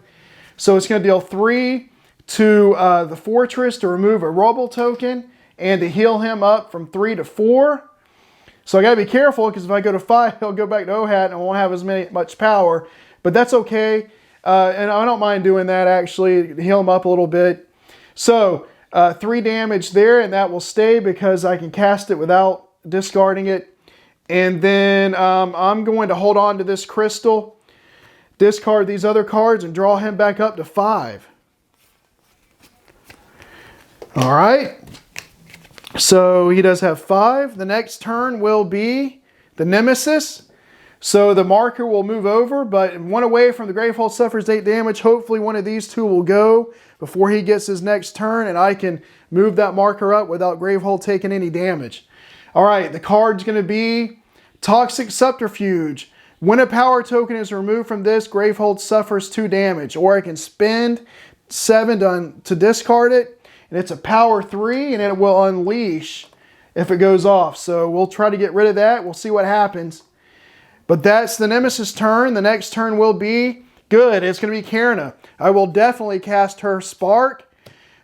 A: So it's going to deal 3 to the Fortress to remove a Rubble token and to heal him up from 3 to 4. So I got to be careful, because if I go to 5, he'll go back to Ohat and I won't have much power. But that's okay. And I don't mind doing that, actually, to heal him up a little bit. So 3 damage there, and that will stay because I can cast it without discarding it. And then I'm going to hold on to this crystal, discard these other cards, and draw him back up to 5. All right. So he does have 5. The next turn will be the Nemesis. So the marker will move over, but 1 away from the Gravehold suffers 8 damage. Hopefully one of these 2 will go before he gets his next turn, and I can move that marker up without Gravehold taking any damage. All right, the card's going to be Toxic Subterfuge. When a power token is removed from this, Gravehold suffers 2 damage. Or I can spend 7 to discard it. And it's a power 3, and it will unleash if it goes off. So we'll try to get rid of that. We'll see what happens. But that's the Nemesis turn. The next turn will be good. It's going to be Cairna. I will definitely cast her Spark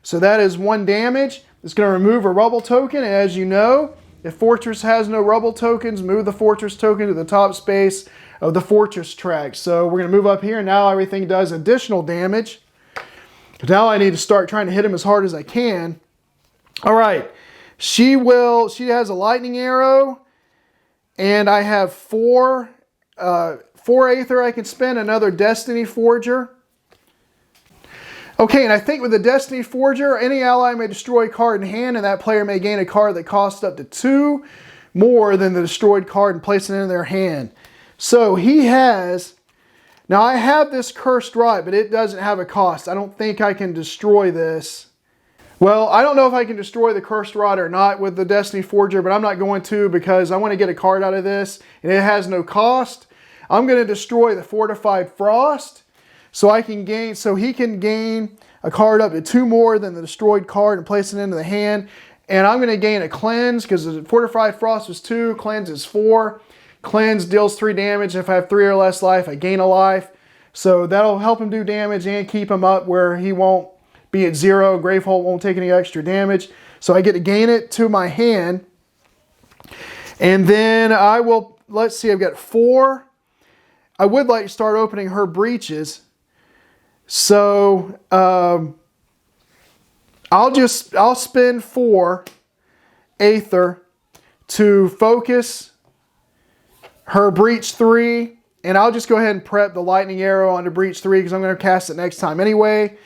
A: So that is 1 damage. It's going to remove a rubble token. And as you know, if Fortress has no rubble tokens, move the Fortress token to the top space of the Fortress track. So we're going to move up here. Now everything does additional damage. Now I need to start trying to hit him as hard as I can. All right. She has a lightning arrow. And I have 4 Aether I can spend, another Destiny Forger. Okay, and I think with the Destiny Forger, any ally may destroy a card in hand, and that player may gain a card that costs up to 2 more than the destroyed card and place it in their hand. So he has... Now I have this Cursed Rot, but it doesn't have a cost. I don't think I can destroy this. Well, I don't know if I can destroy the Cursed Rot or not with the Destiny Forger, but I'm not going to because I want to get a card out of this, and it has no cost. I'm going to destroy the Fortified Frost, so he can gain a card up to 2 more than the destroyed card and place it into the hand. And I'm going to gain a Cleanse because the Fortified Frost was 2, Cleanse is 4. Cleanse deals 3 damage. If I have 3 or less life, I gain a life. So that'll help him do damage and keep him up where he won't be at 0. Gravehold won't take any extra damage. So I get to gain it to my hand. And then I will, let's see, I've got 4. I would like to start opening her breaches. So I'll spend 4 Aether to focus her breach 3, and I'll just go ahead and prep the lightning arrow onto breach 3 because I'm going to cast it next time anyway.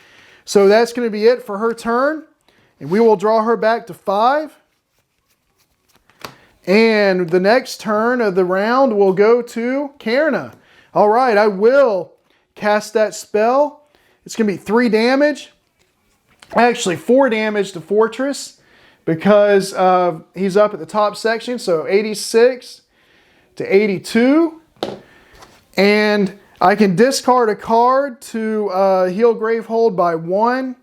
A: So that's going to be it for her turn, and we will draw her back to 5. And the next turn of the round will go to Cairna. All right, I will cast that spell. It's going to be 3 damage. Actually, 4 damage to Fortress because he's up at the top section. So 86 to 82. And I can discard a card to heal Gravehold by 1.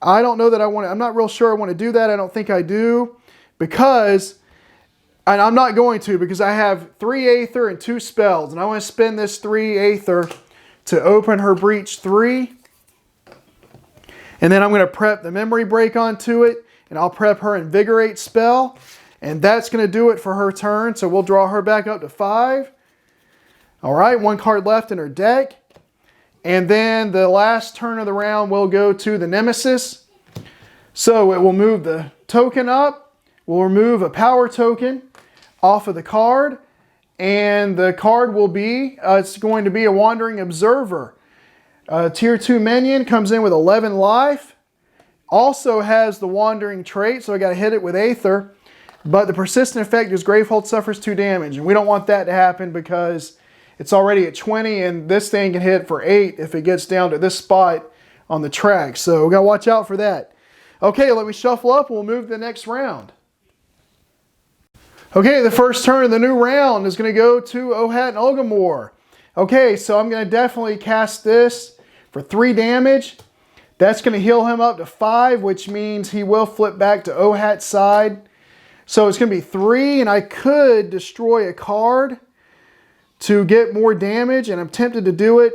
A: I don't know that I want to. I'm not real sure I want to do that. I don't think I do because... And I'm not going to because I have 3 Aether and 2 spells. And I want to spend this 3 Aether to open her breach 3. And then I'm going to prep the memory break onto it. And I'll prep her invigorate spell. And that's going to do it for her turn. So we'll draw her back up to 5. All right, 1 card left in her deck. And then the last turn of the round will go to the Nemesis. So it will move the token up. We'll remove a power token off of the card, and the card will be, it's going to be a Wandering Observer. Tier 2 minion, comes in with 11 life, also has the Wandering trait, so I got to hit it with Aether, but the persistent effect is Gravehold suffers 2 damage, and we don't want that to happen because it's already at 20, and this thing can hit for 8 if it gets down to this spot on the track, so we got to watch out for that. Okay, let me shuffle up, and we'll move to the next round. Okay, the first turn of the new round is going to go to Ohat and Ulgimor. Okay, so I'm going to definitely cast this for 3 damage. That's going to heal him up to 5, which means he will flip back to Ohat's side. So it's going to be 3, and I could destroy a card to get more damage, and I'm tempted to do it.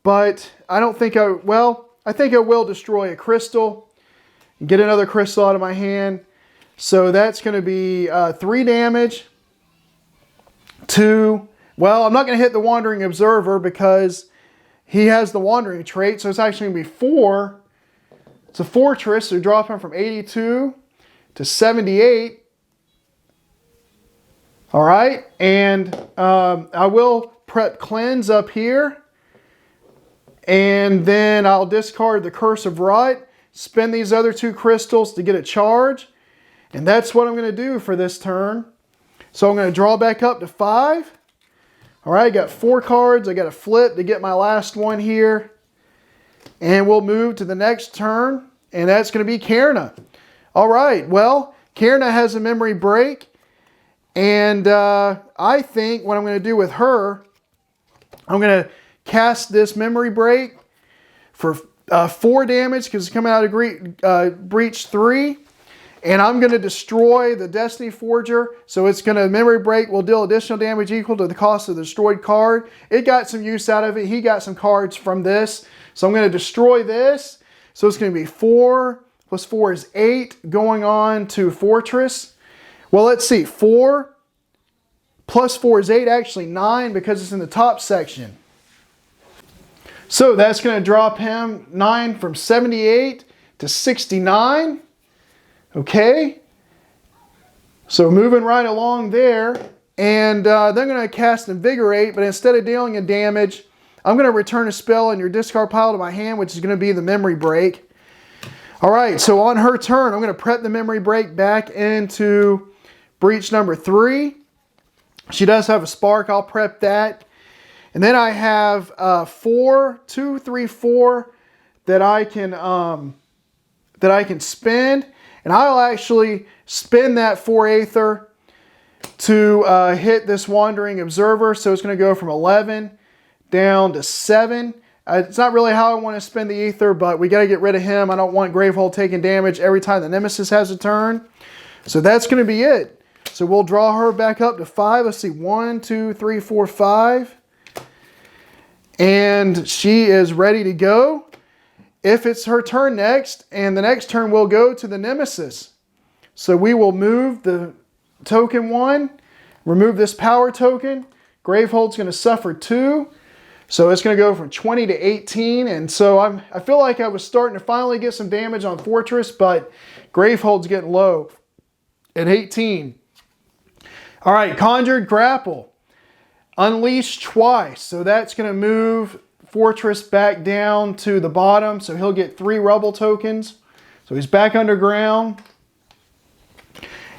A: But I don't think I think I will destroy a crystal and get another crystal out of my hand. So that's going to be 3 damage to, well, I'm not going to hit the Wandering Observer because he has the Wandering trait. So it's actually going to be 4. It's a Fortress, so drop him from 82 to 78. All right, and I will prep Cleanse up here. And then I'll discard the Curse of Rot, spend these other 2 crystals to get a charge. And that's what I'm going to do for this turn. So I'm going to draw back up to 5. All right, I got 4 cards. I got to flip to get my last one here. And we'll move to the next turn. And that's going to be Cairna. All right, well, Cairna has a memory break. And I think what I'm going to do with her, I'm going to cast this memory break for 4 damage because it's coming out of breach 3. And I'm going to destroy the Destiny Forger. So it's going to, memory break will deal additional damage equal to the cost of the destroyed card. It got some use out of it. He got some cards from this. So I'm going to destroy this. So it's going to be 4 plus 4 is 8 going on to Fortress. Well, let's see. 4 plus 4 is 8, actually 9 because it's in the top section. So that's going to drop him 9 from 78 to 69. Okay. So moving right along there. And then I'm going to cast Invigorate, but instead of dealing a damage, I'm going to return a spell in your discard pile to my hand, which is going to be the Memory Break. All right, so on her turn, I'm going to prep the Memory Break back into breach number 3. She does have a Spark. I'll prep that. And then I have 4, 2, 3, 4 that I can spend. And I'll actually spend that 4 Aether to hit this Wandering Observer. So it's going to go from 11 down to 7. It's not really how I want to spend the Aether, but we got to get rid of him. I don't want Gravehold taking damage every time the Nemesis has a turn. So that's going to be it. So we'll draw her back up to 5. Let's see, 1, 2, 3, 4, 5. And she is ready to go. If it's her turn next, and the next turn will go to the Nemesis. So we will move the token 1, remove this power token. Gravehold's going to suffer 2. So it's going to go from 20 to 18. And so I feel like I was starting to finally get some damage on Fortress, but Gravehold's getting low at 18. All right, Conjured Grapple. Unleash twice. So that's going to move Fortress back down to the bottom. So he'll get 3 Rebel tokens. So he's back underground.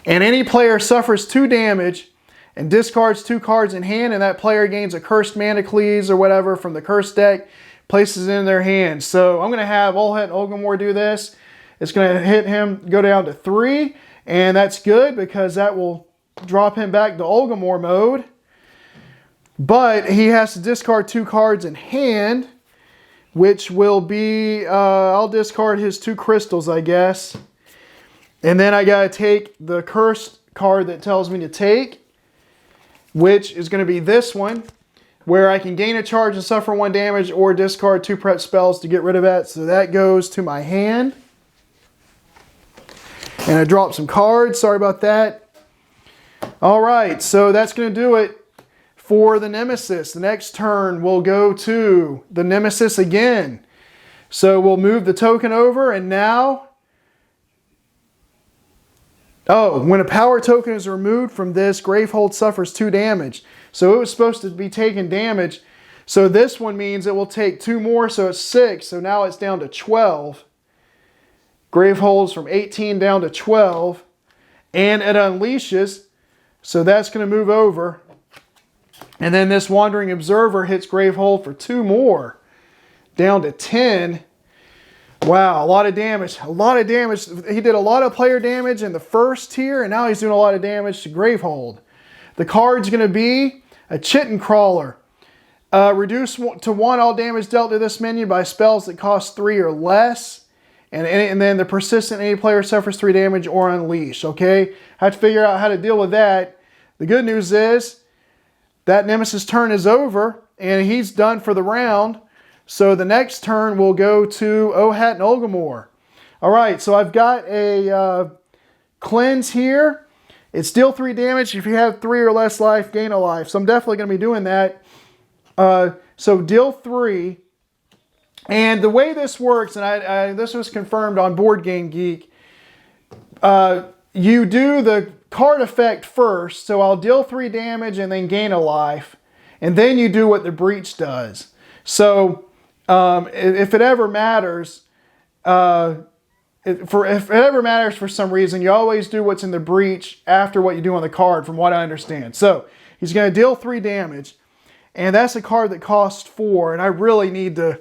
A: And any player suffers 2 damage and discards 2 cards in hand, and that player gains a Cursed Manacles or whatever from the Cursed deck, places it in their hand. So I'm going to have Ohat and Ulgimor do this. It's going to hit him, go down to 3, and that's good because that will drop him back to Ulgimor mode. But he has to discard 2 cards in hand, which will be, I'll discard his 2 crystals, I guess. And then I got to take the cursed card that tells me to take, which is going to be this one, where I can gain a charge and suffer 1 damage or discard 2 prep spells to get rid of that. So that goes to my hand. And I dropped some cards. Sorry about that. All right, so that's going to do it for the Nemesis. The next turn will go to the Nemesis again. So we'll move the token over, and now... Oh, when a power token is removed from this, Gravehold suffers 2 damage. So it was supposed to be taking damage. So this one means it will take 2 more, so it's 6. So now it's down to 12. Gravehold's from 18 down to 12. And it unleashes. So that's going to move over. And then this Wandering Observer hits Gravehold for 2 more. Down to 10. Wow, a lot of damage. A lot of damage. He did a lot of player damage in the first tier, and now he's doing a lot of damage to Gravehold. The card's going to be a Chitin Crawler. Reduce to 1 all damage dealt to this menu by spells that cost 3 or less. And then the persistent any player suffers 3 damage or unleash. Okay? I have to figure out how to deal with that. The good news is that Nemesis turn is over, and he's done for the round. So the next turn will go to Ohat and Ulgimor. All right, so I've got a cleanse here. It's deal 3 damage. If you have 3 or less life, gain a life. So I'm definitely going to be doing that. So deal 3. And the way this works, and this was confirmed on Board Game Geek, you do the card effect first. So I'll deal 3 damage and then gain a life. And then you do what the breach does. So... if it ever matters, if it ever matters for some reason, you always do what's in the breach after what you do on the card, from what I understand. So he's going to deal 3 damage, and that's a card that costs 4. And I really need to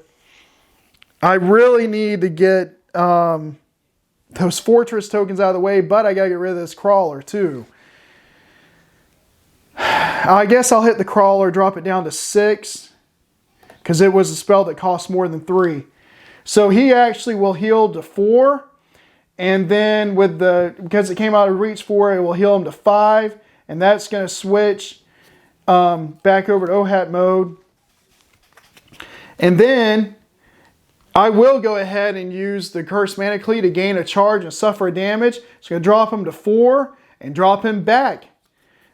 A: get those Fortress tokens out of the way, but I got to get rid of this Crawler too. I guess I'll hit the Crawler, drop it down to 6. Because it was a spell that costs more than 3. So he actually will heal to 4. And then because it came out of reach 4, it will heal him to 5. And that's going to switch back over to Ohat mode. And then I will go ahead and use the Cursed Manaclee to gain a charge and suffer a damage. It's going to drop him to 4 and drop him back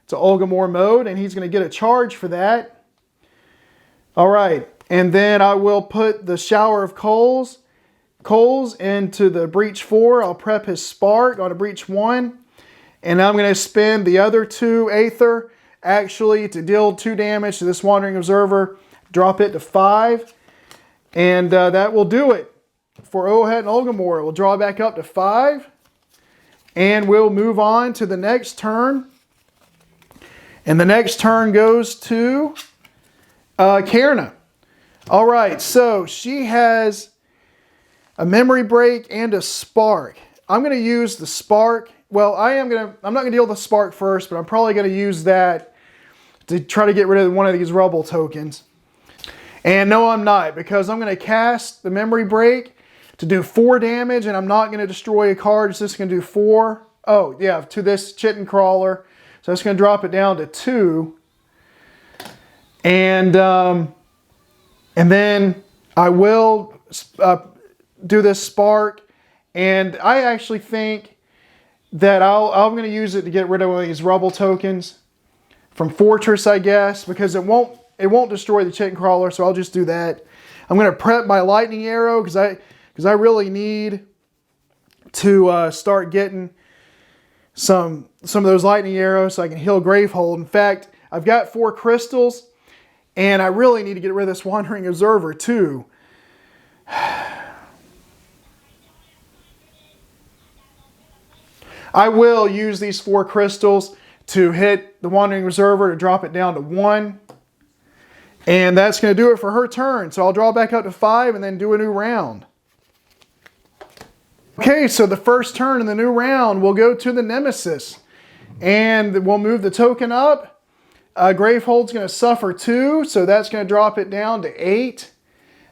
A: to Ulgimor mode, and he's going to get a charge for that. All right, and then I will put the Shower of Coals into the Breach 4. I'll prep his Spark on a Breach 1, and I'm going to spend the other 2 Aether actually to deal 2 damage to this Wandering Observer, drop it to 5. And that will do it for Ohat and Ulgimor. We'll draw back up to 5. And we'll move on to the next turn. And the next turn goes to Cairna. All right, so she has a Memory Break and a Spark. I'm going to use the Spark. Well, I'm not going to deal with the Spark first, but I'm probably going to use that to try to get rid of one of these Rubble tokens. And no, I'm not, because I'm going to cast the Memory Break to do 4 damage, and I'm not going to destroy a card. It's just going to do 4. Oh, yeah, to this Chitin Crawler. So it's going to drop it down to 2. And then I will do this Spark. And I actually think that I'm going to use it to get rid of one of these Rubble tokens from Fortress, I guess, because it won't destroy the Chitin Crawler, so I'll just do that. I'm going to prep my Lightning Arrow because I really need to start getting some of those Lightning Arrows so I can heal Gravehold. In fact, I've got 4 crystals, and I really need to get rid of this Wandering Observer too. I will use these 4 crystals to hit the Wandering Observer to drop it down to 1. And that's going to do it for her turn. So I'll draw back up to 5 and then do a new round. Okay, so the first turn in the new round, we'll go to the Nemesis. And we'll move the token up. Gravehold's going to suffer 2, so that's going to drop it down to 8.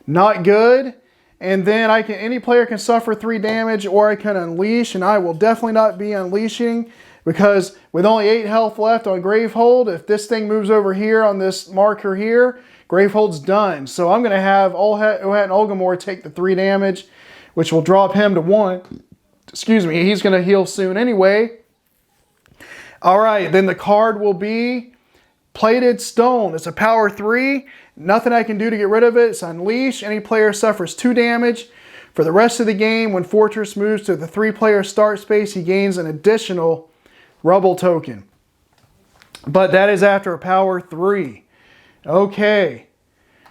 A: Not good. And then any player can suffer 3 damage, or I can unleash, and I will definitely not be unleashing, because with only 8 health left on Gravehold, if this thing moves over here on this marker here, Gravehold's done. So I'm going to have Ohat and Ulgimor take the 3 damage, which will drop him to 1. Excuse me, he's going to heal soon anyway. All right, then the card will be Plated Stone. It's a power 3. Nothing I can do to get rid of it. It's unleash. Any player suffers 2 damage. For the rest of the game, when Fortress moves to the 3-player start space, he gains an additional Rubble token. But that is after a power 3. Okay.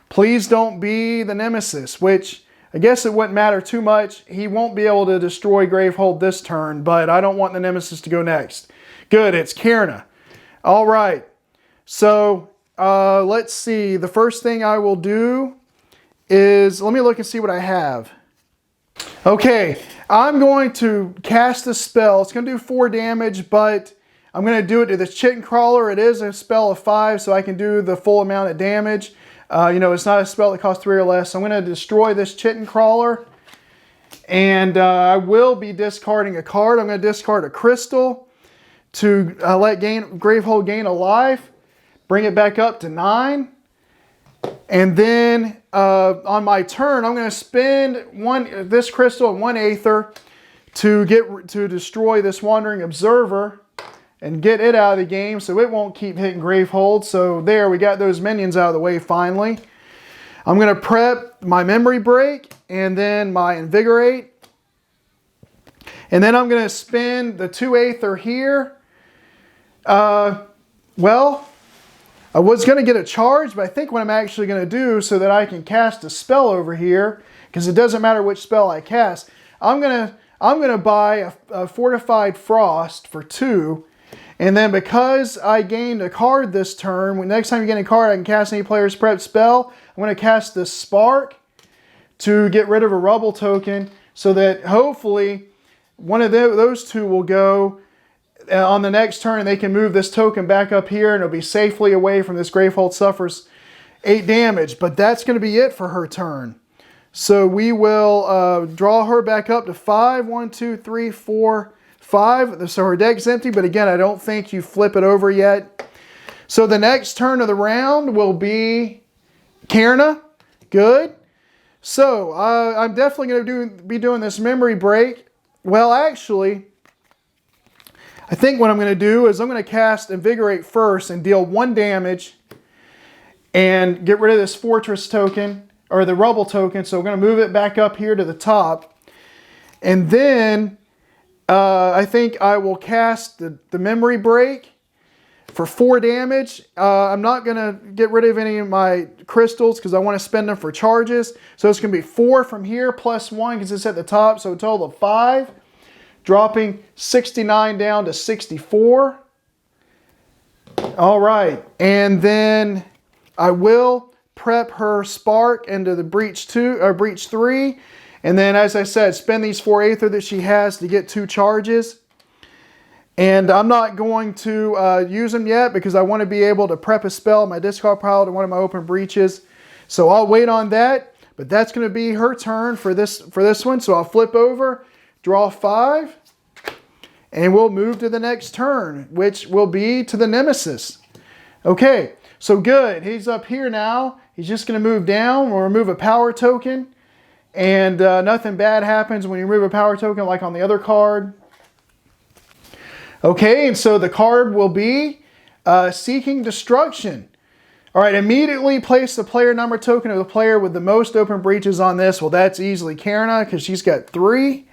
A: Please don't be the Nemesis, which I guess it wouldn't matter too much. He won't be able to destroy Gravehold this turn, but I don't want the Nemesis to go next. Good, it's Cairna. All right. So let's see. The first thing I will do is, let me look and see what I have. Okay, I'm going to cast a spell. It's going to do 4 damage, but I'm going to do it to the Chitin Crawler. It is a spell of 5, so I can do the full amount of damage. It's not a spell that costs 3 or less. So I'm going to destroy this Chitin Crawler, and I will be discarding a card. I'm going to discard a crystal to let Gravehold gain a life. Bring it back up to 9. And then on my turn, I'm going to spend this crystal and 1 Aether to destroy this Wandering Observer and get it out of the game so it won't keep hitting Gravehold. So there, we got those minions out of the way finally. I'm going to prep my Memory Break and then my Invigorate. And then I'm going to spend the 2 Aether here. Well, I was going to get a charge, but I think what I'm actually going to do so that I can cast a spell over here, because it doesn't matter which spell I cast, I'm going to buy a Fortified Frost for 2, and then because I gained a card this turn, when next time you get a card I can cast any player's prep spell, I'm going to cast this Spark to get rid of a Rubble token, so that hopefully one of those 2 will go on the next turn, and they can move this token back up here, and it'll be safely away from this Gravehold suffers 8 damage. But that's going to be it for her turn. So we will draw her back up to 5. 1, 2, 3, 4, 5. So her deck's empty, but again, I don't think you flip it over yet. So the next turn of the round will be Cairna. Good. So I'm definitely going to be doing this memory break. Well, actually, I think what I'm going to do is I'm going to cast Invigorate first and deal 1 damage and get rid of this Fortress token, or the Rubble token. So we're going to move it back up here to the top. And then I think I will cast the memory break for 4 damage. I'm not going to get rid of any of my crystals because I want to spend them for charges. So it's going to be 4 from here plus 1 because it's at the top. So a total of 5. Dropping 69 down to 64. All right. And then I will prep her Spark into the Breach 2 or Breach 3. And then, as I said, spend these 4 Aether that she has to get 2 charges. And I'm not going to use them yet because I want to be able to prep a spell in my discard pile to one of my open breaches. So I'll wait on that. But that's going to be her turn for this one. So I'll flip over, draw 5, and we'll move to the next turn, which will be to the Nemesis. Okay, so good. He's up here now. He's just going to move down. We'll remove a power token. And nothing bad happens when you remove a power token like on the other card. Okay, and so the card will be Seeking Destruction. All right, immediately place the player number token of the player with the most open breaches on this. Well, that's easily Cairna because she's got 3.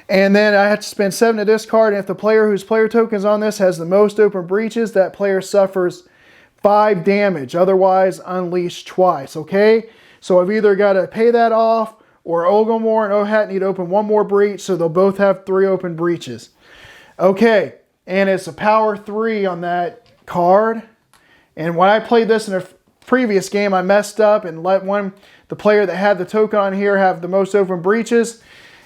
A: And then I have to spend 7 to discard. And if the player whose player token is on this has the most open breaches, that player suffers 5 damage. Otherwise, unleash twice, okay? So I've either got to pay that off, or Ulgimor and Ohat need to open 1 more breach, so they'll both have 3 open breaches. Okay, and it's a power 3 on that card. And when I played this in a previous game, I messed up and let the player that had the token on here have the most open breaches,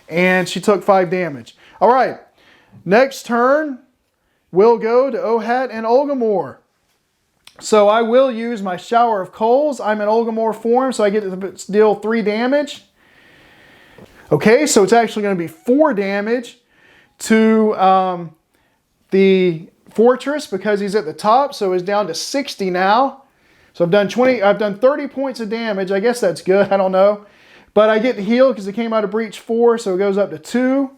A: and she took 5 damage. All right, next turn, we'll go to Ohat and Ulgimor. So I will use my Shower of Coals. I'm in Ulgimor form, so I get to deal 3 damage. Okay, so it's actually going to be 4 damage to the Fortress because he's at the top, so he's down to 60 now. So I've done 30 points of damage. I guess that's good, I don't know. But I get to heal because it came out of Breach 4, so it goes up to 2.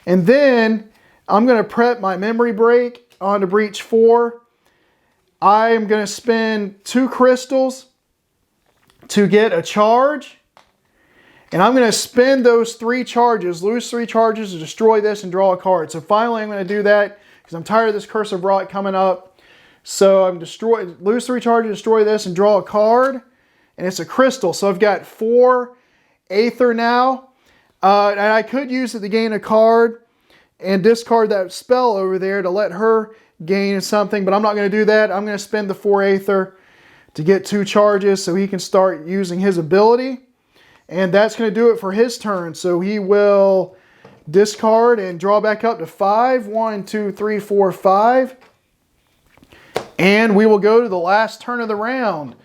A: And then I'm going to prep my memory break onto Breach 4. I am going to spend 2 crystals to get a charge. And I'm going to spend those 3 charges, lose 3 charges to destroy this and draw a card. So finally I'm going to do that because I'm tired of this Curse of Rot coming up. So I'm lose 3 charges, destroy this, and draw a card. And it's a crystal. So I've got 4 Aether now. And I could use it to gain a card and discard that spell over there to let her gain something. But I'm not going to do that. I'm going to spend the 4 Aether to get 2 charges so he can start using his ability. And that's going to do it for his turn. So he will discard and draw back up to 5. 1, 2, 3, 4, 5. And we will go to the last turn of the round.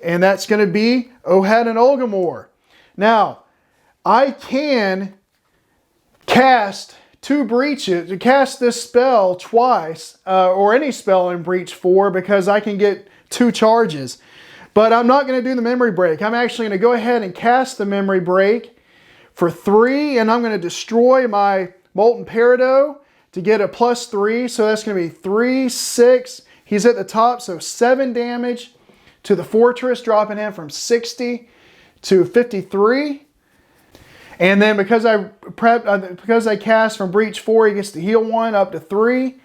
A: And that's going to be Ohat and Ulgimor. Now, I can cast 2 breaches, cast this spell twice, or any spell in Breach 4 because I can get 2 charges. But I'm not going to do the memory break. I'm actually going to go ahead and cast the memory break for 3, and I'm going to destroy my Molten Peridot to get a +3. So that's going to be 3, 6. He's at the top, so 7 damage to the Fortress, dropping him from 60 to 53. And then because I cast from Breach 4, he gets to heal 1 up to 3.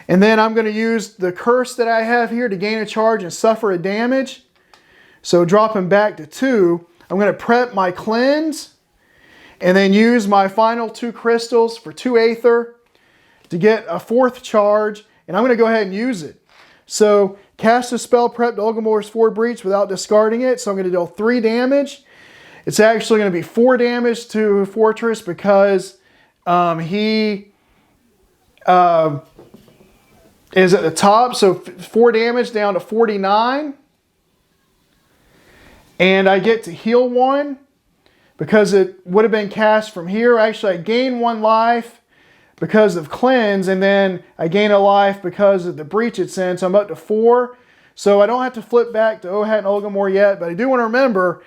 A: And then I'm going to use the curse that I have here to gain a charge and suffer a damage. So drop him back to 2. I'm going to prep my cleanse and then use my final 2 crystals for 2 Aether to get a 4th charge. And I'm going to go ahead and use it. So cast a spell prep to Ulgimor's 4 breach without discarding it. So I'm going to deal 3 damage. It's actually going to be 4 damage to Fortress because he is at the top. So 4 damage down to 49. And I get to heal 1 because it would have been cast from here. Actually, I gain 1 life because of cleanse, and then I gain a life because of the breach it's in. So I'm up to 4. So I don't have to flip back to Ohat and Ulgimor yet, but I do want to remember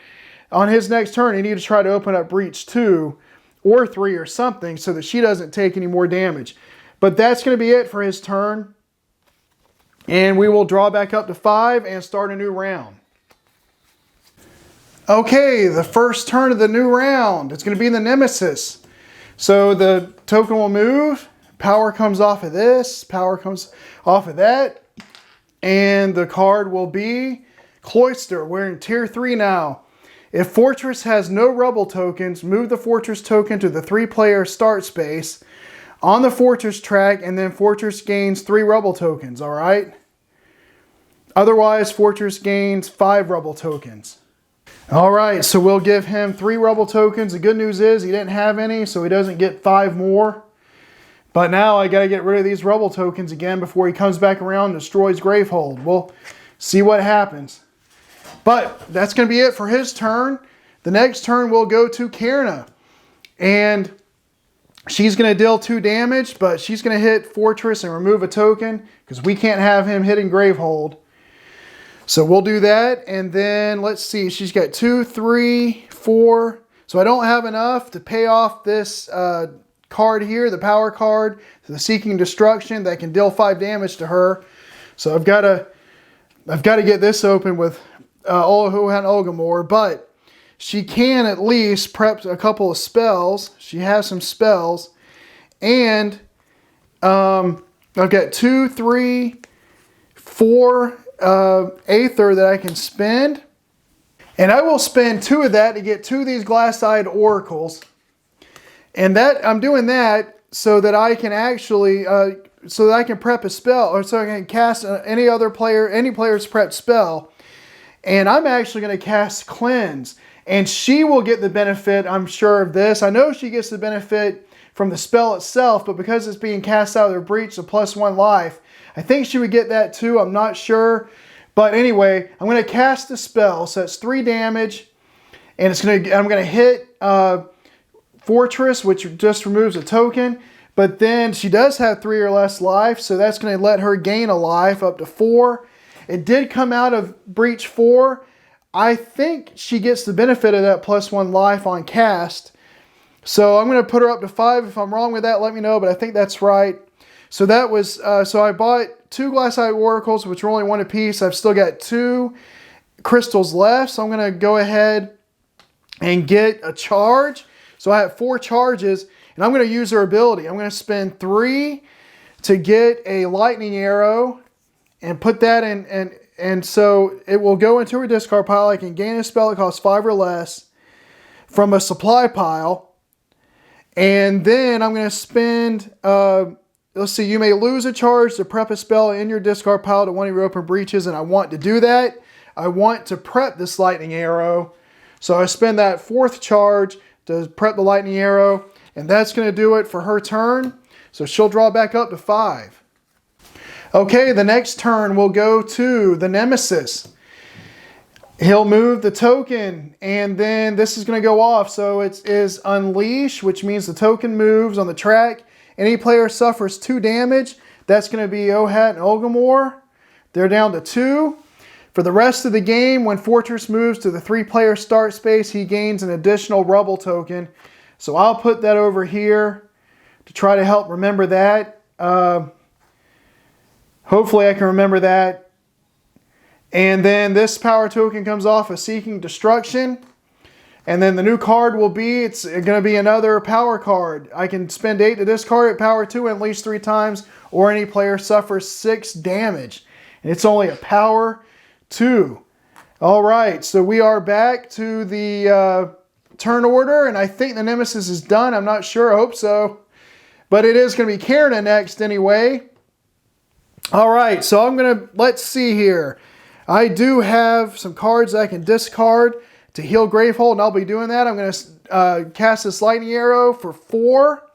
A: on his next turn, he needs to try to open up breach 2 or 3 or something so that she doesn't take any more damage. But that's going to be it for his turn. And we will draw back up to 5 and start a new round. Okay, the first turn of the new round. It's going to be the Nemesis. So the token will move. Power comes off of this. Power comes off of that. And the card will be Cloister. We're in tier 3 now. If Fortress has no Rebel tokens, move the Fortress token to the 3-player start space on the Fortress track, and then Fortress gains 3 Rebel tokens, alright? Otherwise, Fortress gains 5 Rebel tokens. Alright, so we'll give him 3 Rebel tokens. The good news is he didn't have any, so he doesn't get 5 more. But now I got to get rid of these Rebel tokens again before he comes back around and destroys Gravehold. We'll see what happens. But that's going to be it for his turn. The next turn will go to Cairna. And she's going to deal 2 damage, but she's going to hit Fortress and remove a token because we can't have him hitting Gravehold. So we'll do that. And then let's see. She's got 2, 3, 4. So I don't have enough to pay off this card here, the power card, the Seeking Destruction that can deal 5 damage to her. So I've got to get this open with Ohat and Ulgimor, but she can at least prep a couple of spells. She has some spells, and I've got 2, 3, 4 Aether that I can spend, and I will spend 2 of that to get 2 of these glass-eyed oracles. And that I'm doing that so that I can actually so that I can prep a spell, or so I can cast any player's prep spell. And I'm actually going to cast Cleanse, and she will get the benefit, I'm sure, of this. I know she gets the benefit from the spell itself, but because it's being cast out of their breach, so +1 life, I think she would get that too. I'm not sure, but anyway, I'm going to cast the spell, so it's 3 damage, and I'm going to hit Fortress, which just removes a token, but then she does have 3 or less life, so that's going to let her gain a life up to 4. It did come out of breach 4. I think she gets the benefit of that +1 life on cast, so I'm going to put her up to 5. If I'm wrong with that, let me know, but I think that's right. So that was so I bought 2 glass-eyed oracles, which are only 1 apiece. I've still got 2 crystals left, so I'm going to go ahead and get a charge. So I have 4 charges, and I'm going to use her ability. I'm going to spend 3 to get a lightning arrow and put that in, and so it will go into her discard pile. I can gain a spell that costs 5 or less from a supply pile. And then I'm going to spend, let's see, you may lose a charge to prep a spell in your discard pile to one of your open breaches, and I want to do that. I want to prep this lightning arrow. So I spend that 4th charge to prep the lightning arrow, and that's going to do it for her turn. So she'll draw back up to 5. Okay, the next turn will go to the Nemesis. He'll move the token, and then this is going to go off. So it is Unleash, which means the token moves on the track. Any player suffers 2 damage. That's going to be Ohat and Ulgimor. They're down to 2. For the rest of the game, when Fortress moves to the 3-player start space, he gains an additional Rebel token. So I'll put that over here to try to help remember that. Hopefully I can remember that. And then this power token comes off of Seeking Destruction. And then the new card will be, it's going to be another power card. I can spend 8 to discard it, power 2, and unleash 3 times, or any player suffers 6 damage. And it's only a power 2. All right, so we are back to the turn order, and I think the Nemesis is done. I'm not sure. I hope so. But it is going to be Cairna next anyway. All right, so let's see here. I do have some cards I can discard to heal Gravehold, and I'll be doing that. I'm going to cast this lightning arrow for 4.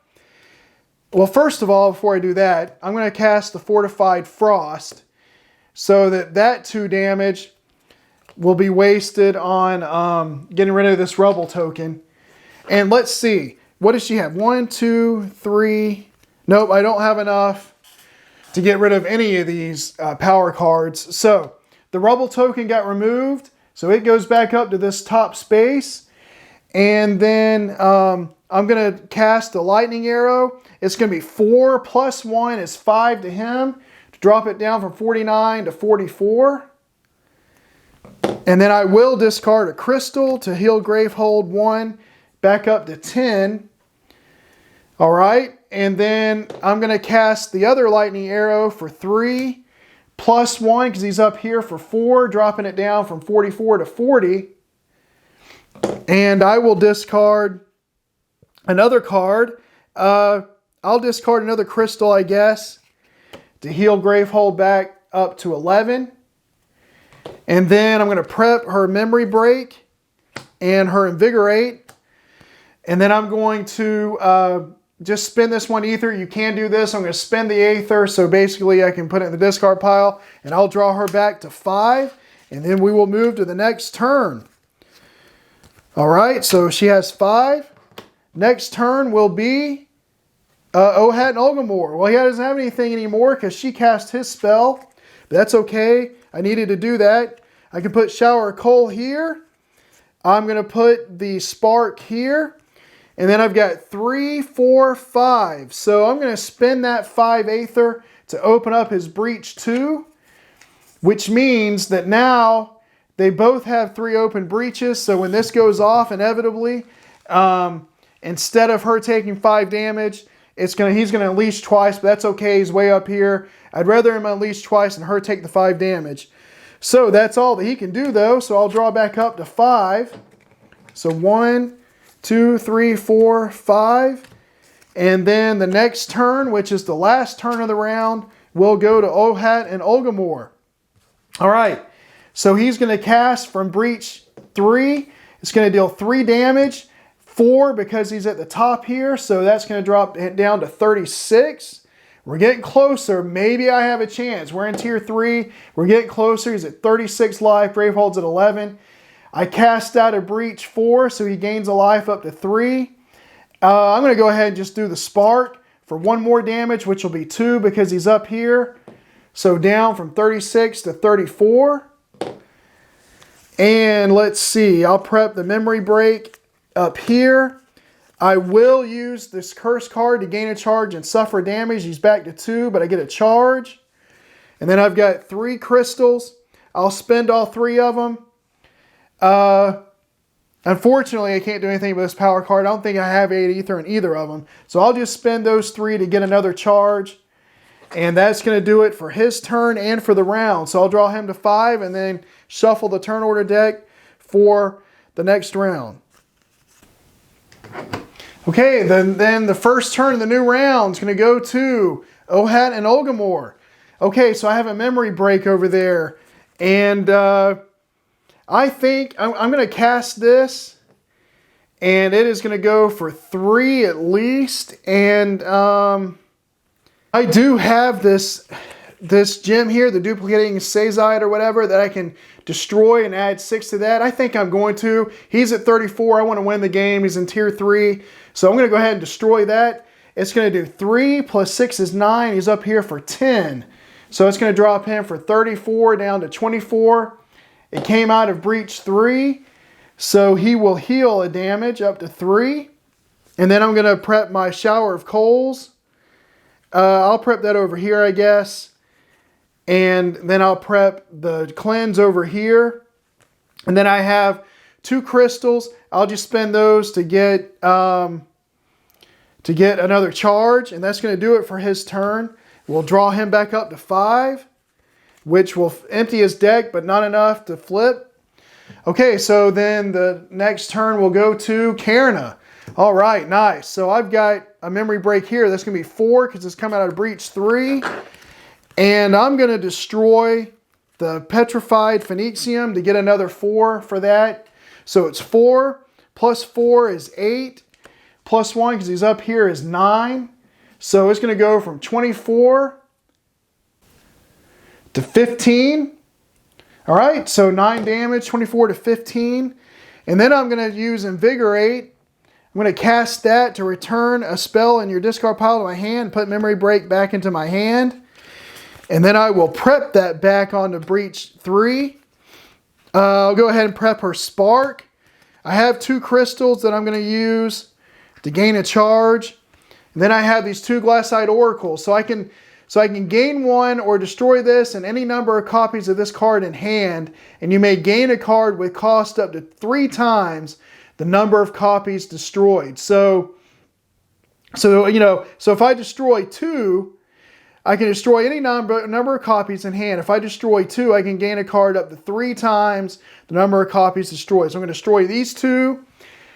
A: Well, first of all, before I do that, I'm going to cast the Fortified Frost so that 2 damage will be wasted on getting rid of this Rebel token. And let's see. What does she have? 1, 2, 3. Nope, I don't have enough to get rid of any of these power cards. So the Rebel token got removed. So it goes back up to this top space. And then I'm going to cast a lightning arrow. It's going to be 4 plus 1 is 5 to him, to drop it down from 49 to 44. And then I will discard a crystal to heal Gravehold 1 back up to 10. All right, and then I'm going to cast the other lightning arrow for 3 plus 1 because he's up here for 4, dropping it down from 44 to 40. And I will discard another card. I'll discard another crystal, I guess, to heal Gravehold back up to 11. And then I'm going to prep her Memory Break and her Invigorate. And then I'm going to just spin this one Ether. You can do this. I'm going to spin the Aether, so basically I can put it in the discard pile. And I'll draw her back to 5. And then we will move to the next turn. All right, so she has 5. Next turn will be Ohat and Ulgimor. Well, he doesn't have anything anymore because she cast his spell. But that's okay. I needed to do that. I can put Shower of Coal here. I'm going to put the Spark here. And then I've got 3, 4, 5. So I'm going to spin that 5 Aether to open up his Breach 2. Which means that now they both have 3 open breaches. So when this goes off, inevitably, instead of her taking 5 damage, he's going to unleash twice, but that's okay. He's way up here. I'd rather him unleash twice and her take the 5 damage. So that's all that he can do, though. So I'll draw back up to 5. So 1, 2, 3, 4, 5. And then the next turn, which is the last turn of the round, will go to Ohat and Ulgimor. All right. So he's going to cast from Breach 3. It's going to deal 3 damage. 4 because he's at the top here, so that's going to drop it down to 36. We're getting closer. Maybe I have a chance. We're in tier 3. We're getting closer. He's at 36 life. Gravehold's at 11. I cast out a Breach 4, so he gains a life up to 3. I'm going to go ahead and just do the Spark for 1 more damage, which will be 2 because he's up here. So down from 36 to 34. And let's see. I'll prep the Memory Break up here. I will use this curse card to gain a charge and suffer damage. He's back to 2, but I get a charge. And then I've got 3 crystals. I'll spend all 3 of them. Unfortunately, I can't do anything with this power card. I don't think I have 8 Ether in either of them. So I'll just spend those 3 to get another charge. And that's going to do it for his turn and for the round. So I'll draw him to 5 and then shuffle the turn order deck for the next round. Okay, then the first turn of the new round is going to go to Ohat and Ulgimor. Okay, so I have a Memory Break over there. And I think I'm going to cast this. And it is going to go for 3 at least. And I do have this gem here, the Duplicating Sazite or whatever, that I can destroy and add 6 to that. I think I'm going to. He's at 34. I want to win the game. He's in tier 3. So I'm going to go ahead and destroy that. It's going to do 3 plus 6 is 9. He's up here for 10. So it's going to drop him for 34 down to 24. It came out of Breach 3. So he will heal a damage up to 3. And then I'm going to prep my Shower of Coals. I'll prep that over here, I guess. And then I'll prep the Cleanse over here. And then I have 2 crystals. I'll just spend those to get another charge. And that's going to do it for his turn. We'll draw him back up to 5, which will empty his deck, but not enough to flip. Okay, so then the next turn will go to Cairna. All right, nice. So I've got a Memory Break here. That's going to be 4 because it's coming out of Breach 3. And I'm going to destroy the Petrified Phoenicium to get another 4 for that. So it's 4 plus 4 is 8. Plus 1 because he's up here is 9. So it's going to go from 24 to 15. All right, so 9 damage, 24 to 15. And then I'm going to use Invigorate. I'm going to cast that to return a spell in your discard pile to my hand, put Memory Break back into my hand. And then I will prep that back onto Breach 3. I'll go ahead and prep her spark. I have 2 crystals that I'm going to use to gain a charge. And then I have these 2 glassite oracles. So I can gain 1 or destroy this and any number of copies of this card in hand. And you may gain a card with cost up to 3 times the number of copies destroyed. So if I destroy 2, I can destroy any number of copies in hand. If I destroy 2, I can gain a card up to 3 times the number of copies destroyed. So I'm going to destroy these 2.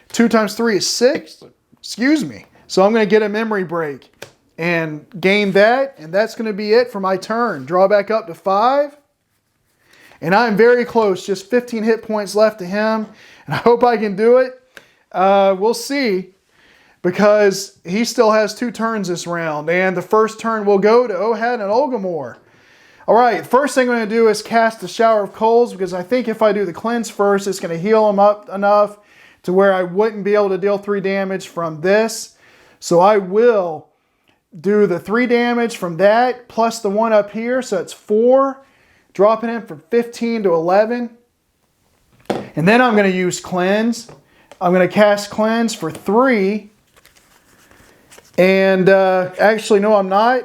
A: 2 times 3 is 6. Excuse me. So I'm going to get a memory break and gain that. And that's going to be it for my turn. Draw back up to 5. And I'm very close. Just 15 hit points left to him. And I hope I can do it. We'll see. Because he still has 2 turns this round. And the first turn will go to Ohat and Ulgimor. Alright, first thing I'm going to do is cast the Shower of Coals. Because I think if I do the cleanse first, it's going to heal him up enough to where I wouldn't be able to deal 3 damage from this. So I will do the 3 damage from that plus the 1 up here. So it's 4. Dropping him from 15 to 11. And then I'm going to use Cleanse. I'm going to cast Cleanse for 3. And actually, no, I'm not.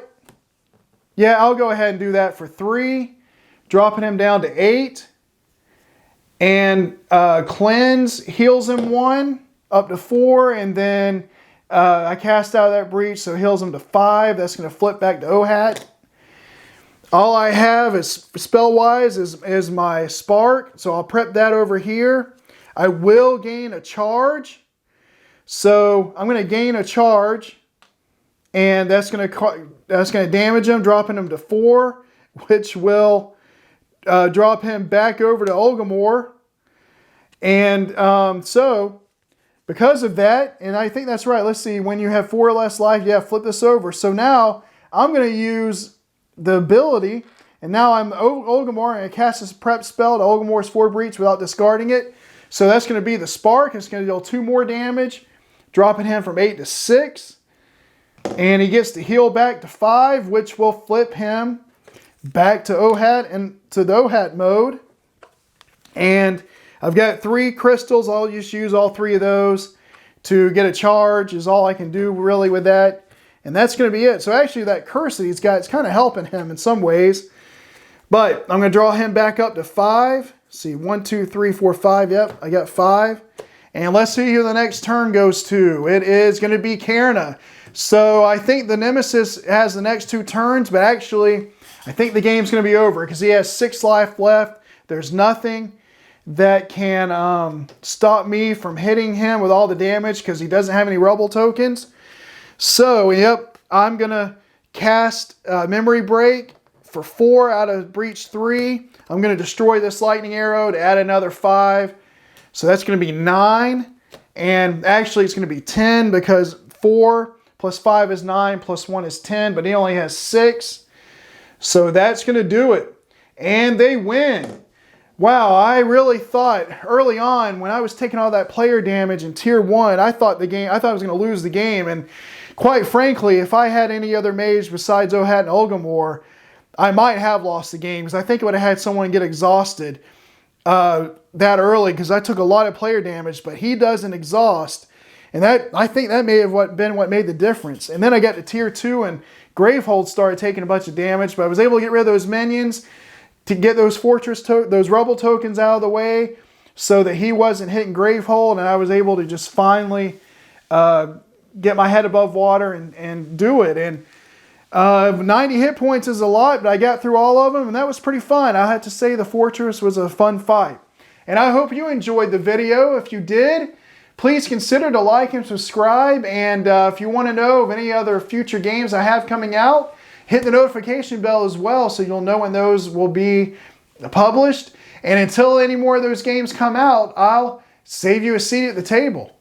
A: Yeah, I'll go ahead and do that for 3. Dropping him down to 8. And Cleanse heals him 1 up to 4. And then I cast out of that breach, so heals him to 5. That's going to flip back to Ohat. All I have is spell-wise is my Spark. So I'll prep that over here. I will gain a charge. So I'm going to gain a charge. And that's going to damage him, dropping him to 4, which will drop him back over to Ulgimor. And so, because of that, and I think that's right. Let's see, when you have 4 or less life, yeah, flip this over. So now, I'm going to use the ability, and now I'm Ulgimor, and I cast this prep spell to Ulgimor's 4 breach without discarding it. So that's going to be the Spark. It's going to deal 2 more damage, dropping him from 8 to 6. And he gets to heal back to 5, which will flip him back to Ohat and to the Ohat mode. And I've got 3 crystals. I'll just use all 3 of those to get a charge is all I can do really with that. And that's going to be it. So actually that curse that he's got, it's kind of helping him in some ways. But I'm going to draw him back up to 5. Let's see, 1, 2, 3, 4, 5. Yep, I got 5. And let's see who the next turn goes to. It is going to be Cairna. So I think the Nemesis has the next 2 turns, but actually I think the game's going to be over because he has 6 life left. There's nothing that can stop me from hitting him with all the damage because he doesn't have any Rebel tokens. So, yep, I'm going to cast Memory Break for 4 out of Breach 3. I'm going to destroy this Lightning Arrow to add another 5. So that's going to be 9. And actually it's going to be 10 because 4 plus 5 is 9, plus 1 is 10, but he only has 6. So that's going to do it. And they win. Wow, I really thought early on when I was taking all that player damage in Tier 1, I thought I was going to lose the game. And quite frankly, if I had any other mage besides Ohat and Ulgimor, I might have lost the game because I think it would have had someone get exhausted that early because I took a lot of player damage, but he doesn't exhaust. And that, I think that may have been what made the difference. And then I got to Tier 2 and Gravehold started taking a bunch of damage, but I was able to get rid of those minions to get those those Rebel tokens out of the way so that he wasn't hitting Gravehold, and I was able to just finally get my head above water and do it. And 90 hit points is a lot, but I got through all of them, and that was pretty fun. I had to say the Fortress was a fun fight. And I hope you enjoyed the video. If you did, please consider to like and subscribe. And if you want to know of any other future games I have coming out, hit the notification bell as well so you'll know when those will be published. And until any more of those games come out, I'll save you a seat at the table.